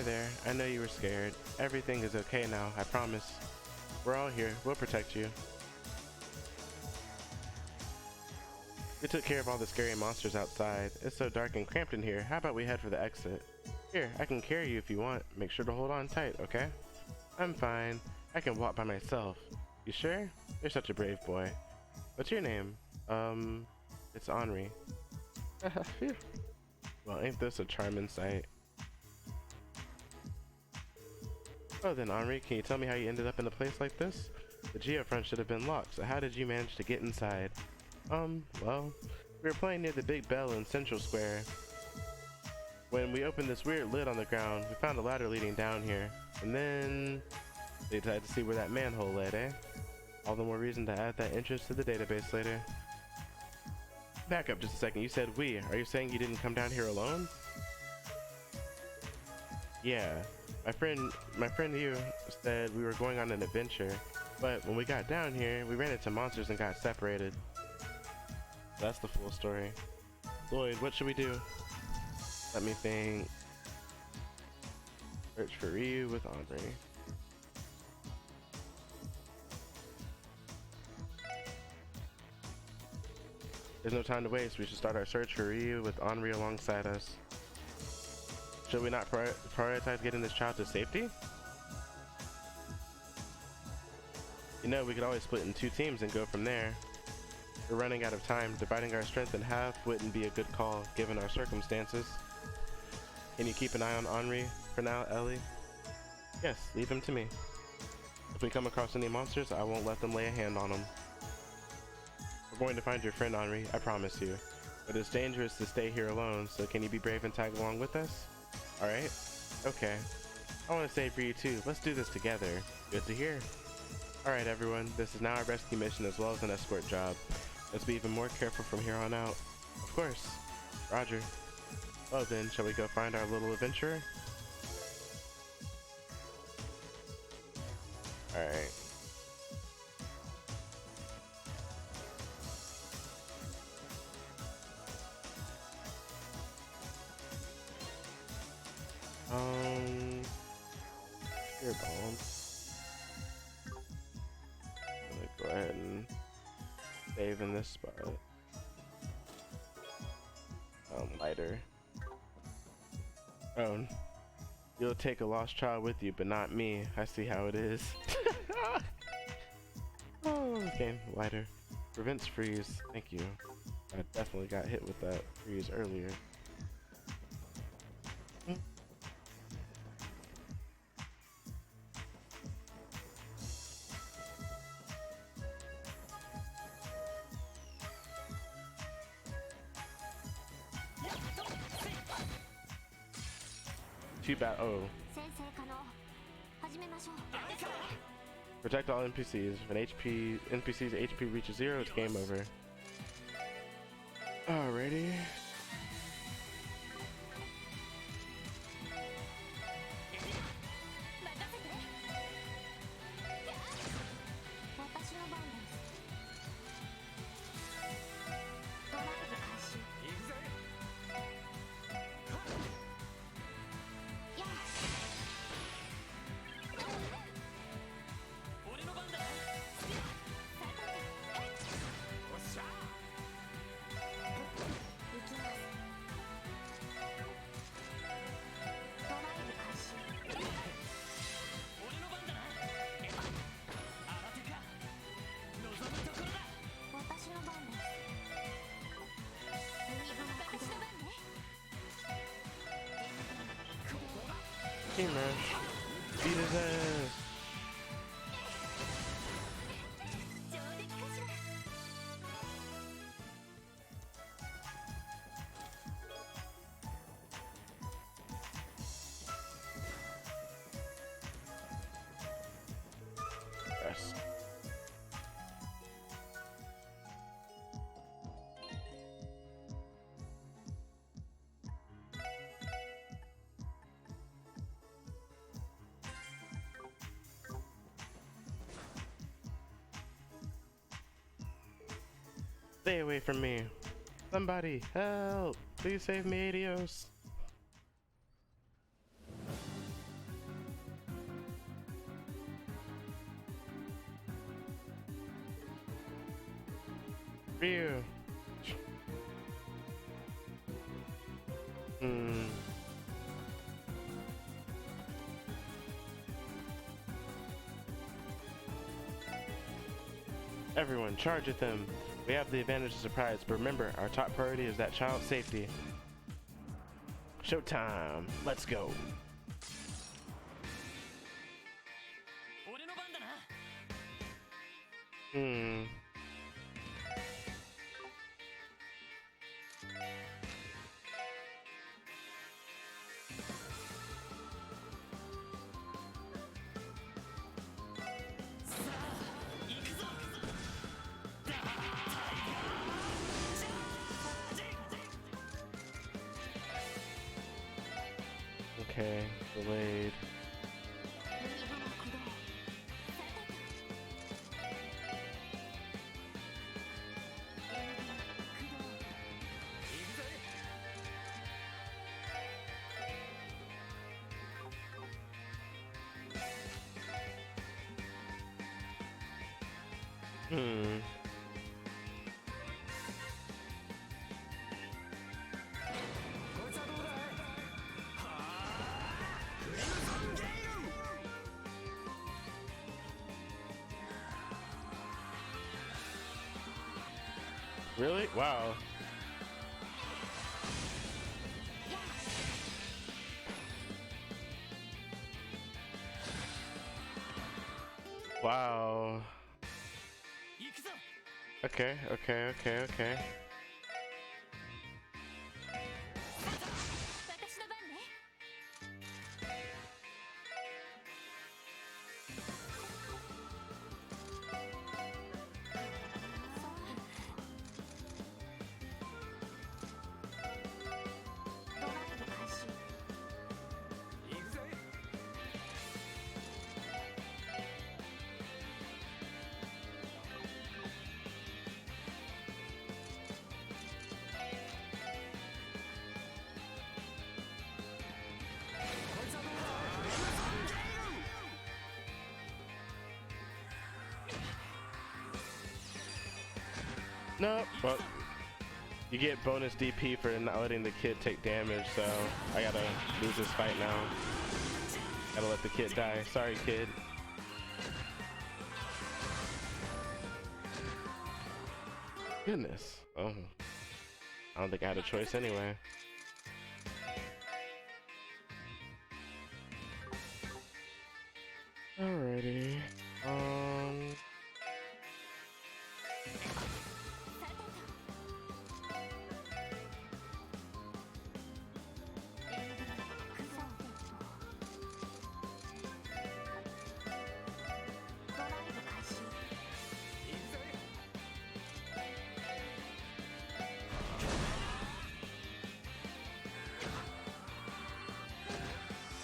There. I know you were scared. Everything is okay now, I promise. We're all here. We'll protect you. We took care of all the scary monsters outside. It's so dark and cramped in here. How about we head for the exit? Here, I can carry you if you want. Make sure to hold on tight, okay? I'm fine. I can walk by myself. You sure? You're such a brave boy. What's your name? It's Henri. Well, ain't this a charming sight? Oh then, Henri, can you tell me how you ended up in a place like this? The geofront should have been locked, so how did you manage to get inside? Well, we were playing near the big bell in Central Square. When we opened this weird lid on the ground, we found a ladder leading down here. And then they decided to see where that manhole led, eh? All the more reason to add that entrance to the database later. Back up just a second, you said we. Are you saying you didn't come down here alone? Yeah. My friend you said we were going on an adventure, but when we got down here, we ran into monsters and got separated. That's the full story. Lloyd, what should we do? Let me think. Search for Ryu with Henri. There's no time to waste. We should start our search for Ryu with Henri alongside us. Should we not prioritize getting this child to safety? You know, we could always split in 2 teams and go from there. We're running out of time. Dividing our strength in half wouldn't be a good call, given our circumstances. Can you keep an eye on Henri for now, Ellie? Yes, leave him to me. If we come across any monsters, I won't let them lay a hand on them. We're going to find your friend, Henri, I promise you. But it's dangerous to stay here alone, so can you be brave and tag along with us? Alright? Okay. I want to say for you too, let's do this together. Good to hear. Alright everyone, this is now our rescue mission as well as an escort job. Let's be even more careful from here on out. Of course. Roger. Well then, shall we go find our little adventurer? Alright. Here, bomb. I'm gonna go ahead and save in this spot. Lighter. Oh, you'll take a lost child with you, but not me. I see how it is. Oh, okay, lighter. Prevents freeze. Thank you. I definitely got hit with that freeze earlier. Too bad. Oh. Protect all NPCs. When NPC's HP reaches 0, it's game over. Alrighty. Team rush. Beat his ass. Yes. Stay away from me. Somebody, help! Please save me, Adios. Ryu. Everyone, charge at them. We have the advantage of surprise, but remember, our top priority is that child's safety. Showtime. Let's go. Okay, delayed. Really? Wow. Wow. Okay, okay, okay, okay. Nope, but you get bonus DP for not letting the kid take damage, so I gotta lose this fight now. Gotta let the kid die. Sorry, kid. Goodness. Oh. I don't think I had a choice anyway. Alrighty.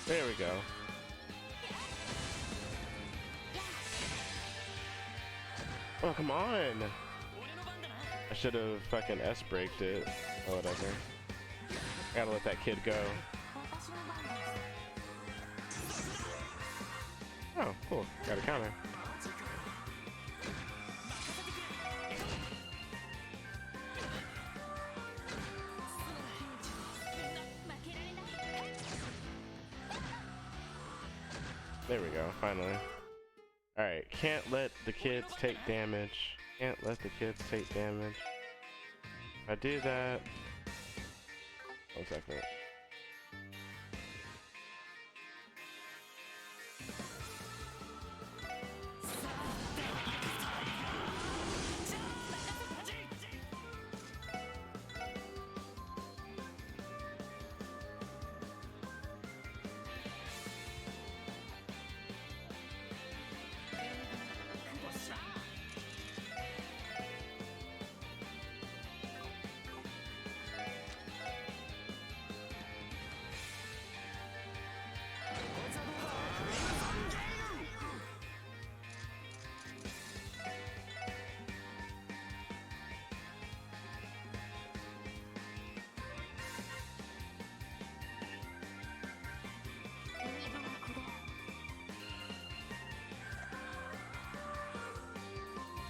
There we go. Oh, come on! I should have fucking S-braked it. Or whatever. I gotta let that kid go. Oh, cool. Got a counter. There we go, finally. Alright, can't let the kids take damage. Can't let the kids take damage. If I do that... 1 second.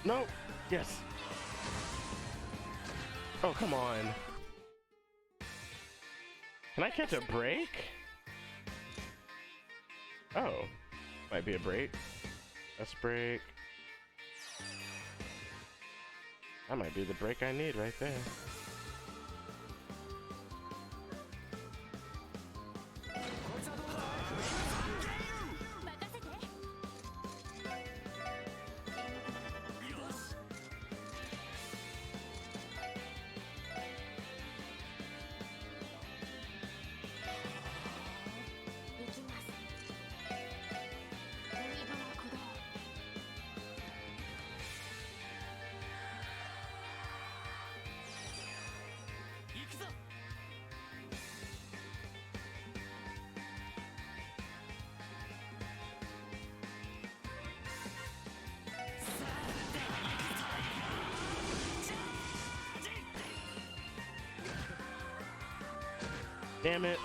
No! Yes! Oh, come on. Can I catch a break? Oh. Might be a break. Let's break. That might be the break I need right there. Damn it.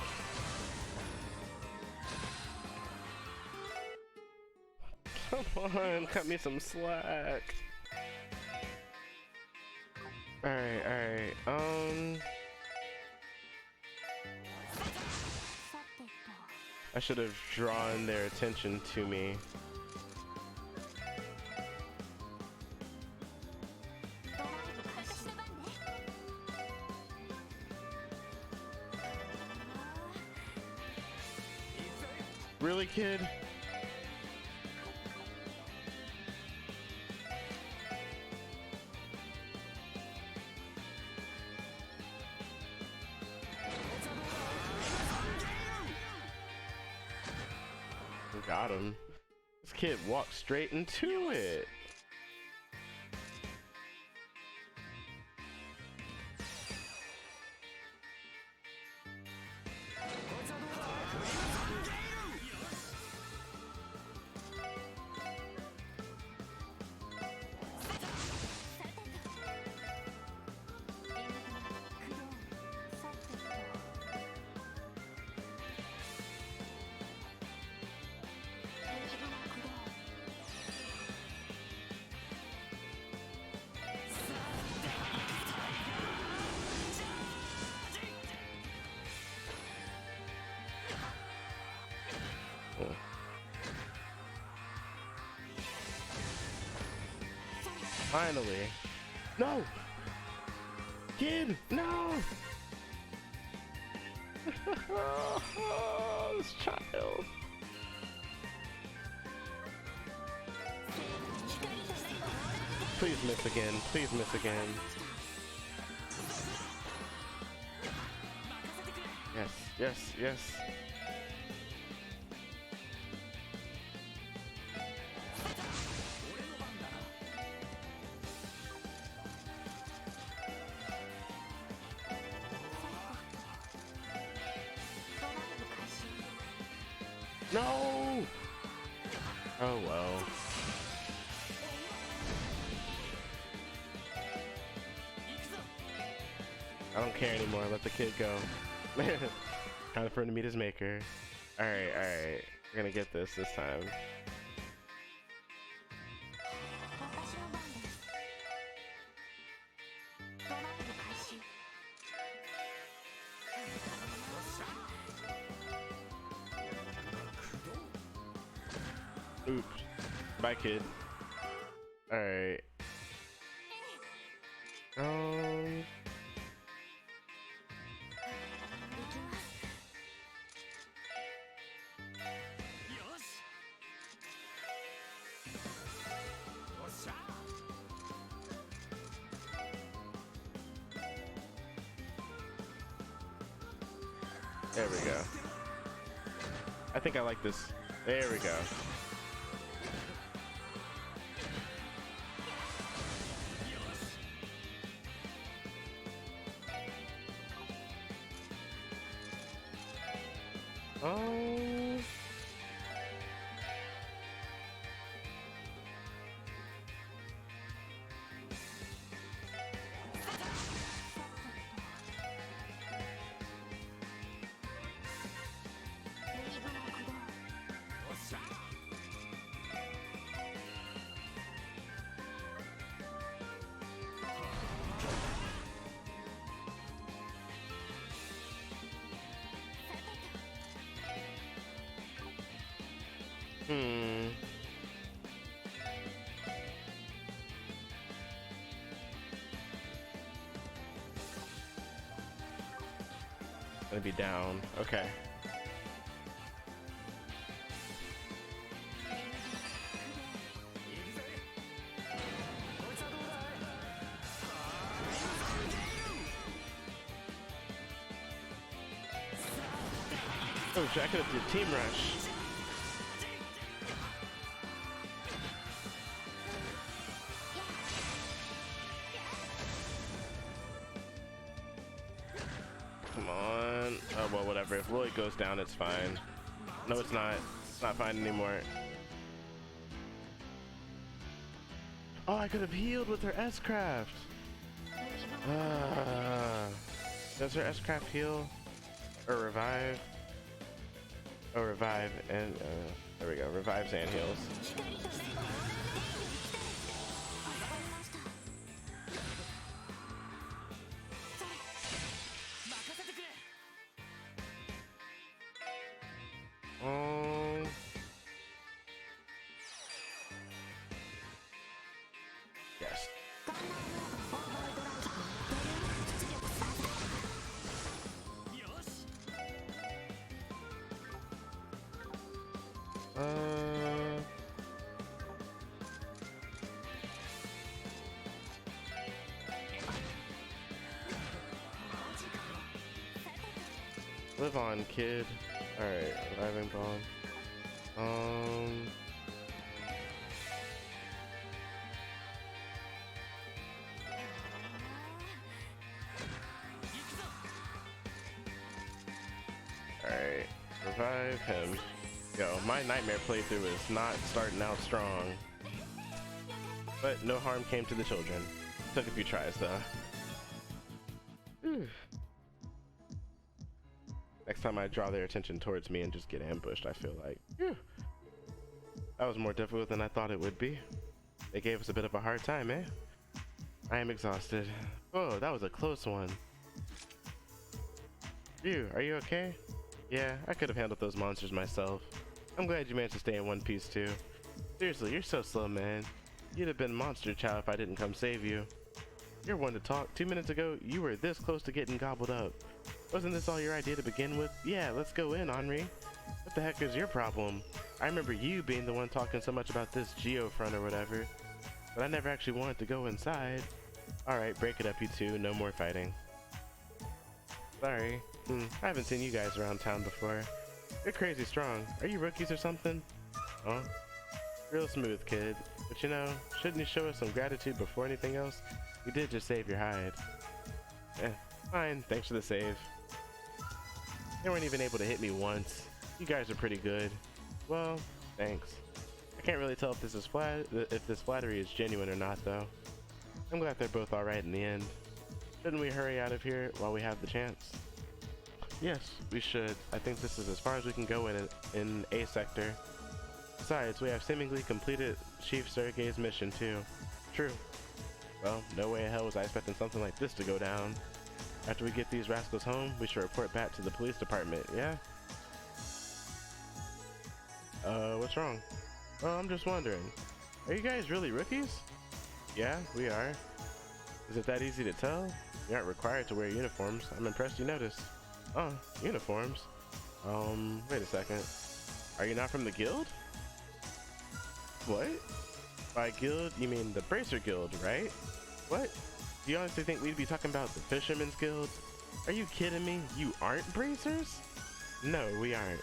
Come on, cut me some slack. Alright. I should have drawn their attention to me. Really, kid? Got him. This kid walked straight into it. Finally. No! Kid! No! This child. Please miss again. Please miss again. Yes. No! Oh well. I don't care anymore. Let the kid go. Time for him to meet his maker. Alright. We're gonna get this time. Oops. Bye, kid. Alright. There we go. I think I like this. There we go. Oh. Hmm. Gonna be down. Okay. Oh, jack it up your team rush. Come on. Oh, well, whatever. If Lloyd goes down, it's fine. No, it's not. It's not fine anymore. Oh, I could have healed with her S-Craft. Does her S-Craft heal? Or revive? Oh, revive. And, there we go. Revives and heals. Yes. Live on, kid. Alright, reviving bomb. Alright, revive him. Yo, my nightmare playthrough is not starting out strong. But no harm came to the children. Took a few tries though. Next time I draw their attention towards me and just get ambushed, I feel like, that was more difficult than I thought it would be. They gave us a bit of a hard time, eh? I am exhausted. Oh, that was a close one. Ryu, are you okay? Yeah, I could have handled those monsters myself. I'm glad you managed to stay in one piece too. Seriously, you're so slow, man. You'd have been monster chow if I didn't come save you. You're one to talk. 2 minutes ago, you were this close to getting gobbled up. Wasn't this all your idea to begin with? Yeah, let's go in, Henri. What the heck is your problem? I remember you being the one talking so much about this Geofront or whatever, but I never actually wanted to go inside. Alright, break it up, you two. No more fighting. Sorry. I haven't seen you guys around town before. You're crazy strong. Are you rookies or something? Oh? Real smooth, kid. But you know, shouldn't you show us some gratitude before anything else? You did just save your hide. Fine. Thanks for the save. They weren't even able to hit me once. You guys are pretty good. Well, thanks. I can't really tell if this flattery is genuine or not, though. I'm glad they're both alright in the end. Shouldn't we hurry out of here while we have the chance? Yes, we should. I think this is as far as we can go in A sector. Besides, we have seemingly completed Chief Sergei's mission too. True. Well, no way in hell was I expecting something like this to go down. After we get these rascals home, we should report back to the police department, yeah? What's wrong? Oh, I'm just wondering. Are you guys really rookies? Yeah, we are. Is it that easy to tell? You aren't required to wear uniforms. I'm impressed you noticed. Oh, uniforms? Wait a second. Are you not from the guild? What? By guild, you mean the Bracer Guild, right? What? Do you honestly think we'd be talking about the Fisherman's Guild? Are you kidding me? You aren't Bracers? No, we aren't.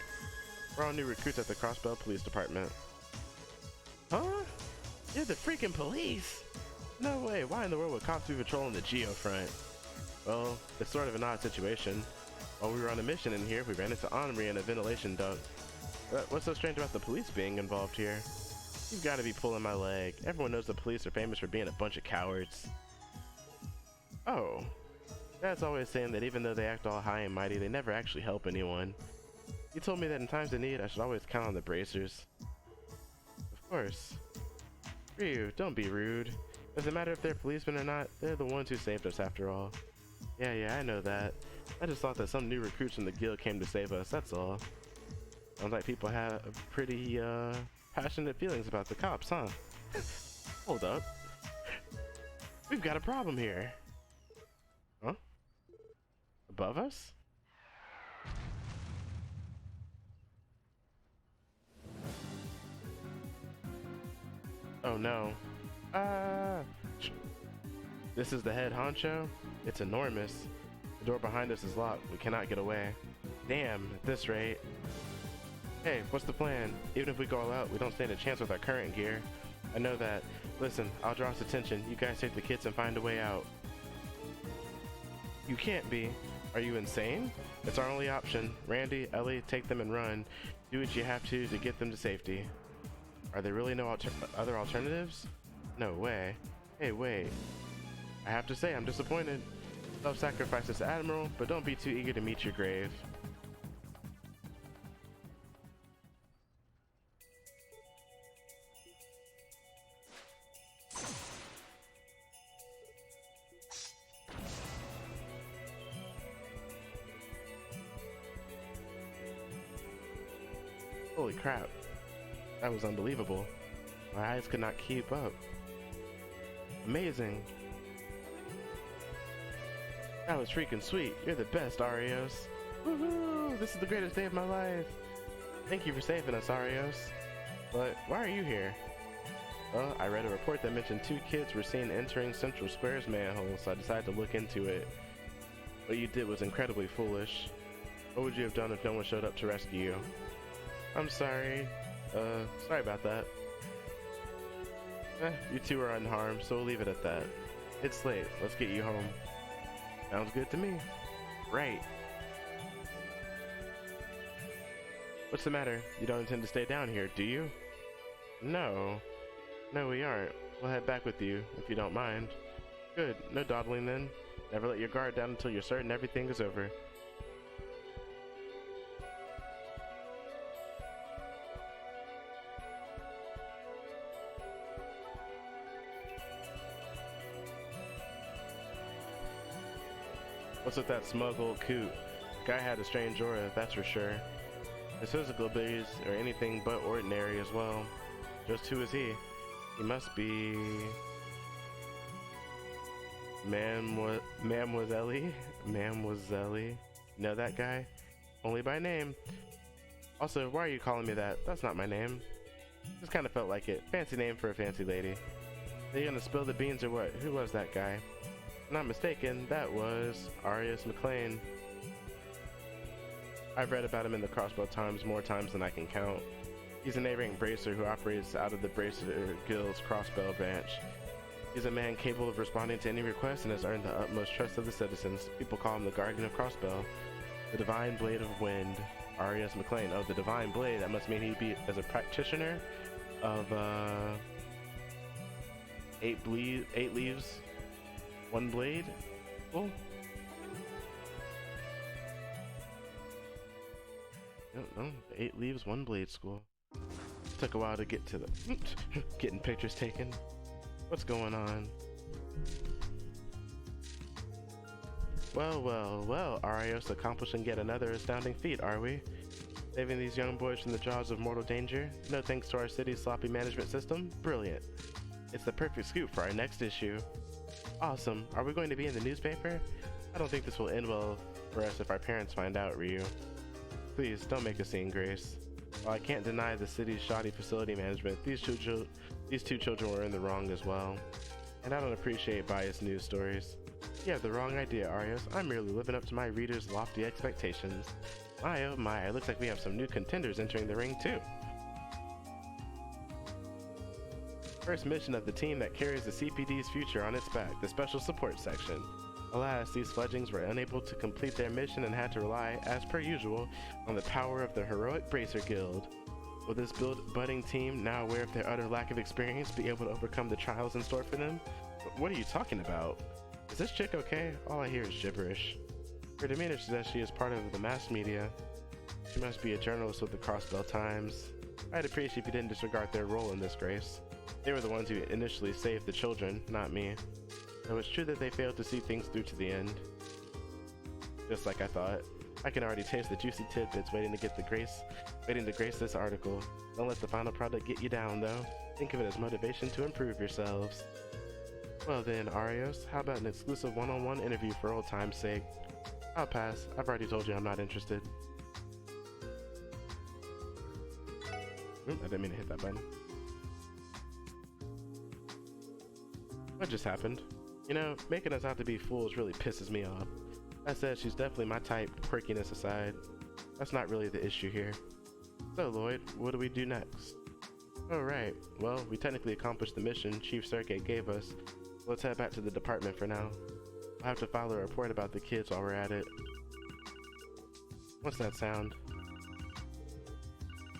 We're all new recruits at the Crossbell Police Department. Huh? You're the freaking police? No way, why in the world would cops be patrolling the Geofront? Well, it's sort of an odd situation. While we were on a mission in here, we ran into Henri in a ventilation duct. What's so strange about the police being involved here? You've got to be pulling my leg. Everyone knows the police are famous for being a bunch of cowards. Oh. Dad's always saying that even though they act all high and mighty, they never actually help anyone. He told me that in times of need, I should always count on the Bracers. Of course. Ryu, don't be rude. Doesn't matter if they're policemen or not, they're the ones who saved us after all. Yeah, I know that. I just thought that some new recruits from the guild came to save us, that's all. Sounds like people have pretty, passionate feelings about the cops, huh? Hold up. We've got a problem here. Huh? Above us? Oh no. Ah! This is the head honcho? It's enormous. The door behind us is locked. We cannot get away. Damn, at this rate. Hey, what's the plan? Even if we go all out, we don't stand a chance with our current gear. I know that. Listen, I'll draw us attention. You guys take the kids and find a way out. You can't be. Are you insane? It's our only option. Randy, Ellie, take them and run. Do what you have to get them to safety. Are there really no other alternatives? No way. Hey, wait. I have to say, I'm disappointed. Self-sacrifice as Admiral, but don't be too eager to meet your grave. Holy crap. That was unbelievable. My eyes could not keep up. Amazing. That was freaking sweet. You're the best, Arios. Woohoo! This is the greatest day of my life. Thank you for saving us, Arios. But why are you here? Well, I read a report that mentioned 2 kids were seen entering Central Square's manhole, so I decided to look into it. What you did was incredibly foolish. What would you have done if no one showed up to rescue you? I'm sorry. Sorry about that. You two are unharmed, so we'll leave it at that. It's late. Let's get you home. Sounds good to me. Right. What's the matter? You don't intend to stay down here, do you? No. No, we aren't. We'll head back with you, if you don't mind. Good. No dawdling then. Never let your guard down until you're certain everything is over. What's with that smug old coot? Guy had a strange aura, that's for sure. His physical abilities are anything but ordinary as well. Just who is he? He must be... Mademoiselle? Mademoiselle? Know that guy? Only by name. Also, why are you calling me that? That's not my name. Just kind of felt like it. Fancy name for a fancy lady. Are you gonna spill the beans or what? Who was that guy? If I'm not mistaken, that was Arius McLean. I've read about him in the Crossbow Times more times than I can count. He's a neighboring bracer who operates out of the Bracer Guild's Crossbow branch. He's a man capable of responding to any request and has earned the utmost trust of the citizens. People call him the Guardian of Crossbow, the Divine Blade of Wind. Arius McLean. Oh, the Divine Blade. That must mean he'd be as a practitioner of 8 leaves, 1 blade. Cool. No, 8 leaves, 1 blade school. Took a while to get to the getting pictures taken. What's going on? Well, Arios accomplishing yet another astounding feat, are we? Saving these young boys from the jaws of mortal danger? No thanks to our city's sloppy management system? Brilliant. It's the perfect scoop for our next issue. Awesome. Are we going to be in the newspaper? I don't think this will end well for us if our parents find out, Ryu. Please, don't make a scene, Grace. While I can't deny the city's shoddy facility management, these two children were in the wrong as well. And I don't appreciate biased news stories. You have the wrong idea, Arios. I'm merely living up to my readers' lofty expectations. My oh my, it looks like we have some new contenders entering the ring too. First mission of the team that carries the CPD's future on its back, the Special Support Section. Alas, these fledglings were unable to complete their mission and had to rely, as per usual, on the power of the heroic Bracer Guild. Will this budding team, now aware of their utter lack of experience, be able to overcome the trials in store for them? What are you talking about? Is this chick okay? All I hear is gibberish. Her demeanor suggests she is part of the mass media. She must be a journalist with the Crossbow Times. I'd appreciate if you didn't disregard their role in this, Grace. They were the ones who initially saved the children, not me. Though it's true that they failed to see things through to the end. Just like I thought. I can already taste the juicy tidbits waiting to grace this article. Don't let the final product get you down, though. Think of it as motivation to improve yourselves. Well then, Arios, how about an exclusive one-on-one interview for old time's sake? I'll pass. I've already told you I'm not interested. Oop, I didn't mean to hit that button. What just happened? You know, making us out to be fools really pisses me off. That said, she's definitely my type, quirkiness aside. That's not really the issue here. So, Lloyd, what do we do next? Oh, right. Well, we technically accomplished the mission Chief Sergey gave us. Let's head back to the department for now. I'll have to file a report about the kids while we're at it. What's that sound?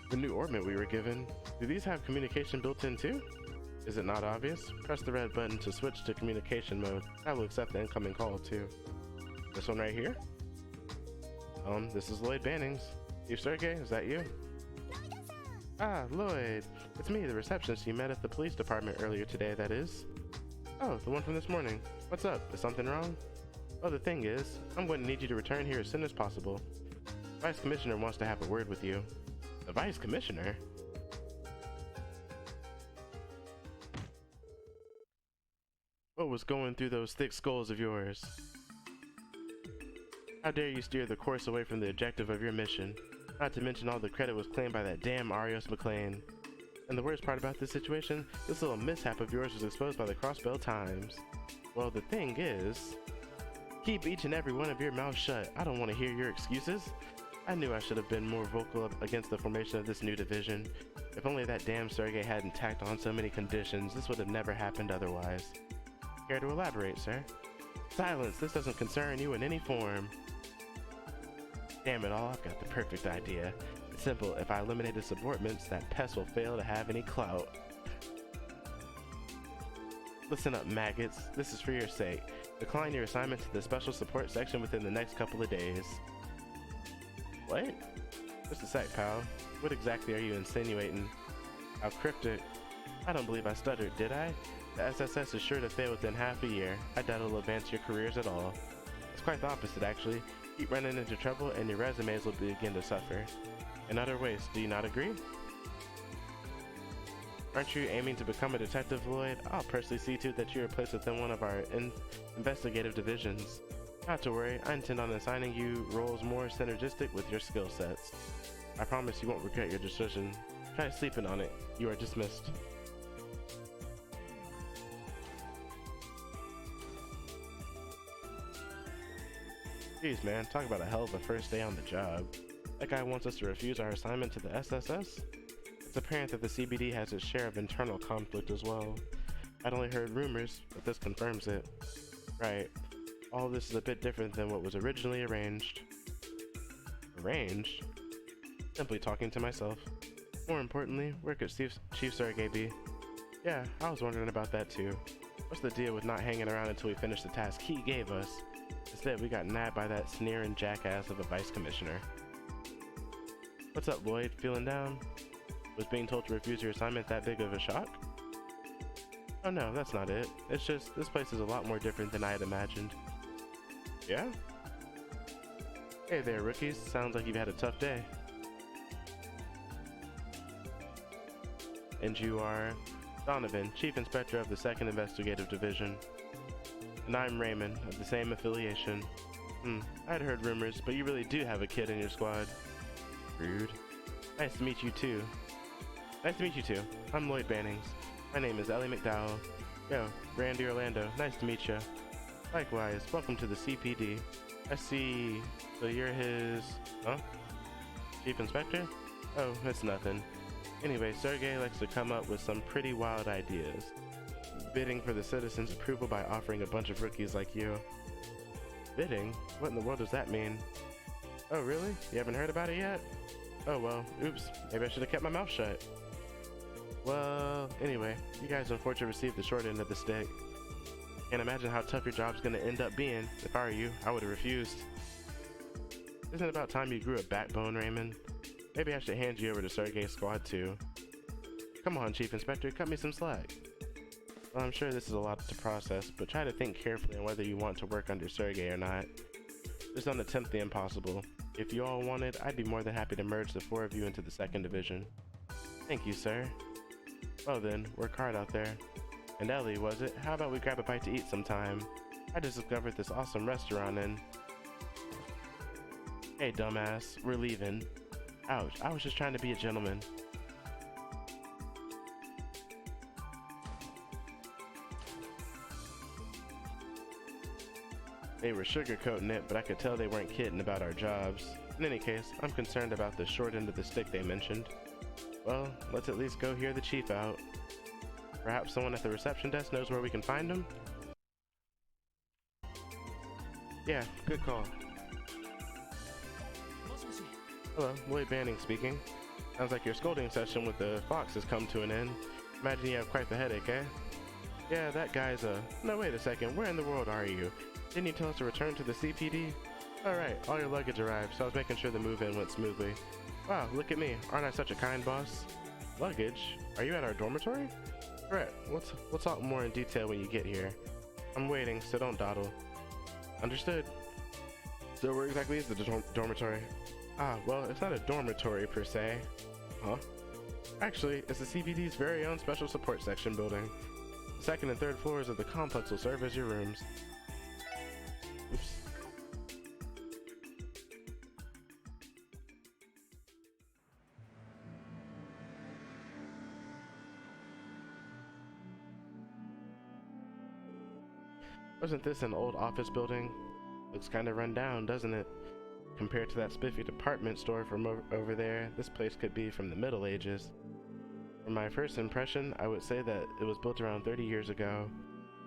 The new orbit we were given. Do these have communication built in too? Is it not obvious? Press the red button to switch to communication mode. That will accept the incoming call too. This one right here? This is Lloyd Bannings. Chief Sergey, is that you? Ah, Lloyd. It's me, the receptionist you met at the police department earlier today, that is. Oh, the one from this morning. What's up? Is something wrong? Oh, the thing is, I'm going to need you to return here as soon as possible. The Vice Commissioner wants to have a word with you. The Vice Commissioner? What was going through those thick skulls of yours? How dare you steer the course away from the objective of your mission? Not to mention all the credit was claimed by that damn Arios McLean. And the worst part about this situation, this little mishap of yours was exposed by the Crossbell Times. Well, the thing is, keep each and every one of your mouths shut. I don't want to hear your excuses. I knew I should have been more vocal against the formation of this new division. If only that damn Sergey hadn't tacked on so many conditions, this would have never happened otherwise. Care to elaborate, sir? Silence! This doesn't concern you in any form. Damn it all, I've got the perfect idea. It's simple, if I eliminate the subordinates, that pest will fail to have any clout. Listen up, maggots. This is for your sake. Decline your assignment to the special support section within the next couple of days. What? Just a sec, pal. What exactly are you insinuating? How cryptic. I don't believe I stuttered, did I? The SSS is sure to fail within half a year. I doubt it'll advance your careers at all. It's quite the opposite, actually. Keep running into trouble and your resumes will begin to suffer. In other ways, do you not agree? Aren't you aiming to become a detective, Lloyd? I'll personally see to it that you are placed within one of our investigative divisions. Not to worry, I intend on assigning you roles more synergistic with your skill sets. I promise you won't regret your decision. Try sleeping on it. You are dismissed. Jeez, man, talk about a hell of a first day on the job. That guy wants us to refuse our assignment to the SSS? It's apparent that the CBD has its share of internal conflict as well. I'd only heard rumors, but this confirms it. Right. All this is a bit different than what was originally arranged. Arranged? Simply talking to myself. More importantly, where could Chief Sergey be? Yeah, I was wondering about that too. What's the deal with not hanging around until we finish the task he gave us? Instead, we got nabbed by that sneering jackass of a vice commissioner. What's up, Lloyd? Feeling down? Was being told to refuse your assignment that big of a shock? Oh no, that's not it. It's just, this place is a lot more different than I had imagined. Yeah? Hey there, rookies. Sounds like you've had a tough day. And you are Donovan, Chief Inspector of the 2nd Investigative Division. And I'm Raymond, of the same affiliation. I'd heard rumors, but you really do have a kid in your squad. Rude. Nice to meet you too. Nice to meet you too. I'm Lloyd Bannings. My name is Ellie McDowell. Yo, Randy Orlando. Nice to meet ya. Likewise, welcome to the CPD. I see. So you're his... Huh? Chief Inspector? Oh, it's nothing. Anyway, Sergey likes to come up with some pretty wild ideas. Bidding for the citizens' approval by offering a bunch of rookies like you. Bidding? What in the world does that mean? Oh, really? You haven't heard about it yet? Oh well, oops. Maybe I should have kept my mouth shut. Well, anyway, you guys unfortunately received the short end of the stick. Can't imagine how tough your job's gonna end up being. If I were you, I would have refused. Isn't it about time you grew a backbone, Raymond? Maybe I should hand you over to Sergey's squad too. Come on, Chief Inspector, cut me some slack. Well, I'm sure this is a lot to process, but try to think carefully on whether you want to work under Sergey or not. Just don't attempt the impossible. If you all wanted, I'd be more than happy to merge the 4 of you into the 2nd Division. Thank you, sir. Well then, work hard out there. And Ellie, was it? How about we grab a bite to eat sometime? I just discovered this awesome restaurant and... Hey, dumbass, we're leaving. Ouch, I was just trying to be a gentleman. They were sugarcoating it, but I could tell they weren't kidding about our jobs. In any case, I'm concerned about the short end of the stick they mentioned. Well, let's at least go hear the chief out. Perhaps someone at the reception desk knows where we can find him? Yeah, good call. Hello, Lloyd Banning speaking. Sounds like your scolding session with the fox has come to an end. Imagine you have quite the headache, eh? Yeah, that guy's No, wait a second, where in the world are you? Didn't you tell us to return to the CPD? Alright, all your luggage arrived, so I was making sure the move-in went smoothly. Wow, look at me, aren't I such a kind boss? Luggage? Are you at our dormitory? Correct, we'll talk more in detail when you get here. I'm waiting, so don't dawdle. Understood. So where exactly is the dormitory? Ah, well, it's not a dormitory per se. Huh? Actually, it's the CPD's very own special support section building. The 2nd and 3rd floors of the complex will serve as your rooms. Oops. Wasn't this an old office building? Looks kinda run down, doesn't it? Compared to that spiffy department store from over there, this place could be from the Middle Ages. From my first impression, I would say that it was built around 30 years ago.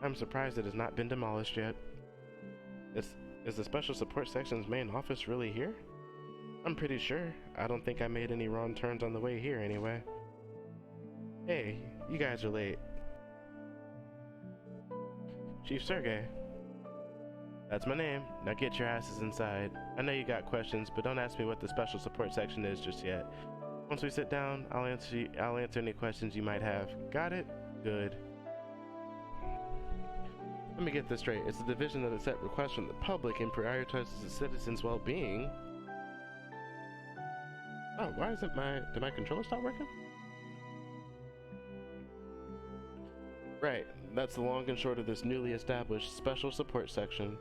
I'm surprised it has not been demolished yet. Is the Special Support Section's main office really here? I'm pretty sure. I don't think I made any wrong turns on the way here anyway. Hey, you guys are late. Chief Sergey. That's my name. Now get your asses inside. I know you got questions, but don't ask me what the Special Support Section is just yet. Once we sit down, I'll answer any questions you might have. Got it? Good. Let me get this straight. It's a division that accepts requests from the public and prioritizes the citizens' well-being. Oh, why isn't did my controller stop working? Right, that's the long and short of this newly established Special Support Section.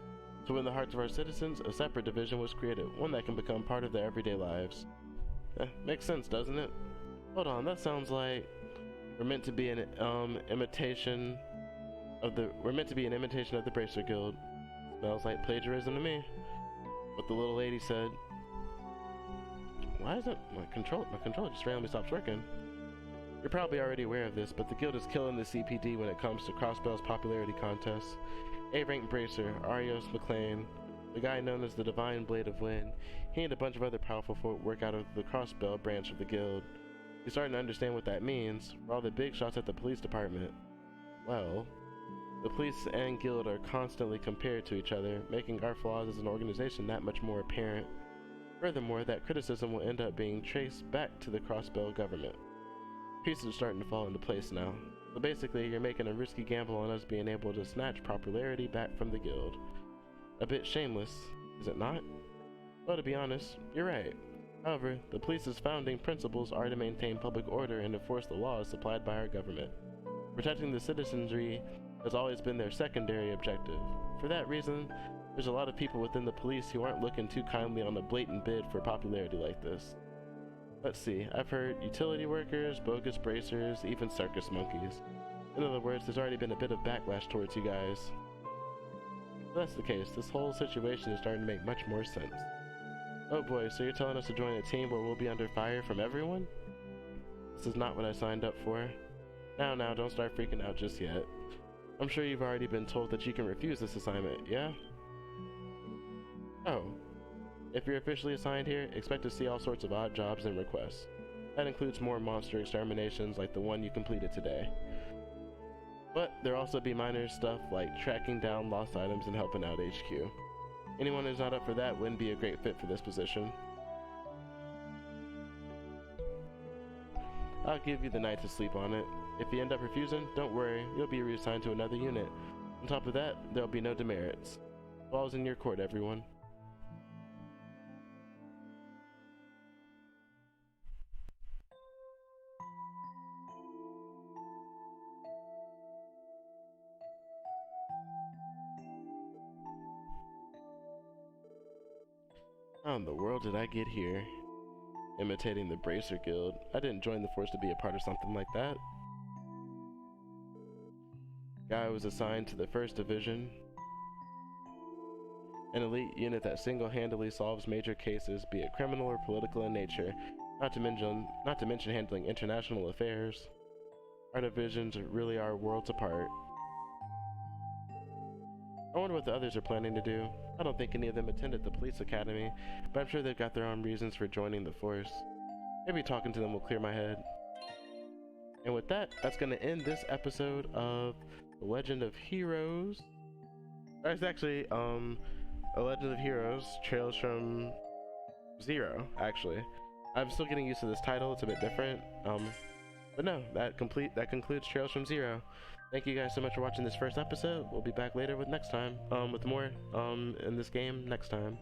To win the hearts of our citizens, a separate division was created, one that can become part of their everyday lives. Makes sense, doesn't it? Hold on, that sounds like we're meant to be an imitation of the Bracer Guild. Smells like plagiarism to me. What the little lady said. Why isn't my controller just randomly stops working? You're probably already aware of this, but the guild is killing the CPD when it comes to Crossbell's popularity contests. A-rank Bracer, Arios McLean, the guy known as the Divine Blade of Wind, he and a bunch of other powerful folk work out of the Crossbell branch of the guild. You're starting to understand what that means. We're all the big shots at the police department. Well, the police and guild are constantly compared to each other, making our flaws as an organization that much more apparent. Furthermore, that criticism will end up being traced back to the Crossbell government. Pieces are starting to fall into place now. So basically, you're making a risky gamble on us being able to snatch popularity back from the guild. A bit shameless, is it not? Well, to be honest, you're right. However, the police's founding principles are to maintain public order and enforce the laws supplied by our government. Protecting the citizenry has always been their secondary objective. For that reason, there's a lot of people within the police who aren't looking too kindly on a blatant bid for popularity like this. Let's see, I've heard utility workers, bogus bracers, even circus monkeys. In other words, there's already been a bit of backlash towards you guys. If that's the case, this whole situation is starting to make much more sense. Oh boy, so you're telling us to join a team where we'll be under fire from everyone? This is not what I signed up for. Now, don't start freaking out just yet. I'm sure you've already been told that you can refuse this assignment, yeah? Oh. If you're officially assigned here, expect to see all sorts of odd jobs and requests. That includes more monster exterminations like the one you completed today. But there'll also be minor stuff like tracking down lost items and helping out HQ. Anyone who's not up for that wouldn't be a great fit for this position. I'll give you the night to sleep on it. If you end up refusing, don't worry, you'll be reassigned to another unit. On top of that, there'll be no demerits. Ball's in your court, everyone. How in the world did I get here? Imitating the Bracer Guild. I didn't join the force to be a part of something like that. Guy was assigned to the 1st Division, an elite unit that single-handedly solves major cases, be it criminal or political in nature, not to mention handling international affairs. Our divisions really are worlds apart. I wonder what the others are planning to do. I don't think any of them attended the police academy, but I'm sure they've got their own reasons for joining the force. Maybe talking to them will clear my head. And with that, that's going to end this episode of The Legend of Heroes. It's actually, A Legend of Heroes, Trails from Zero, actually. I'm still getting used to this title, it's a bit different. But no, that concludes Trails from Zero. Thank you guys so much for watching this first episode. We'll be back later with next time, with more in this game next time.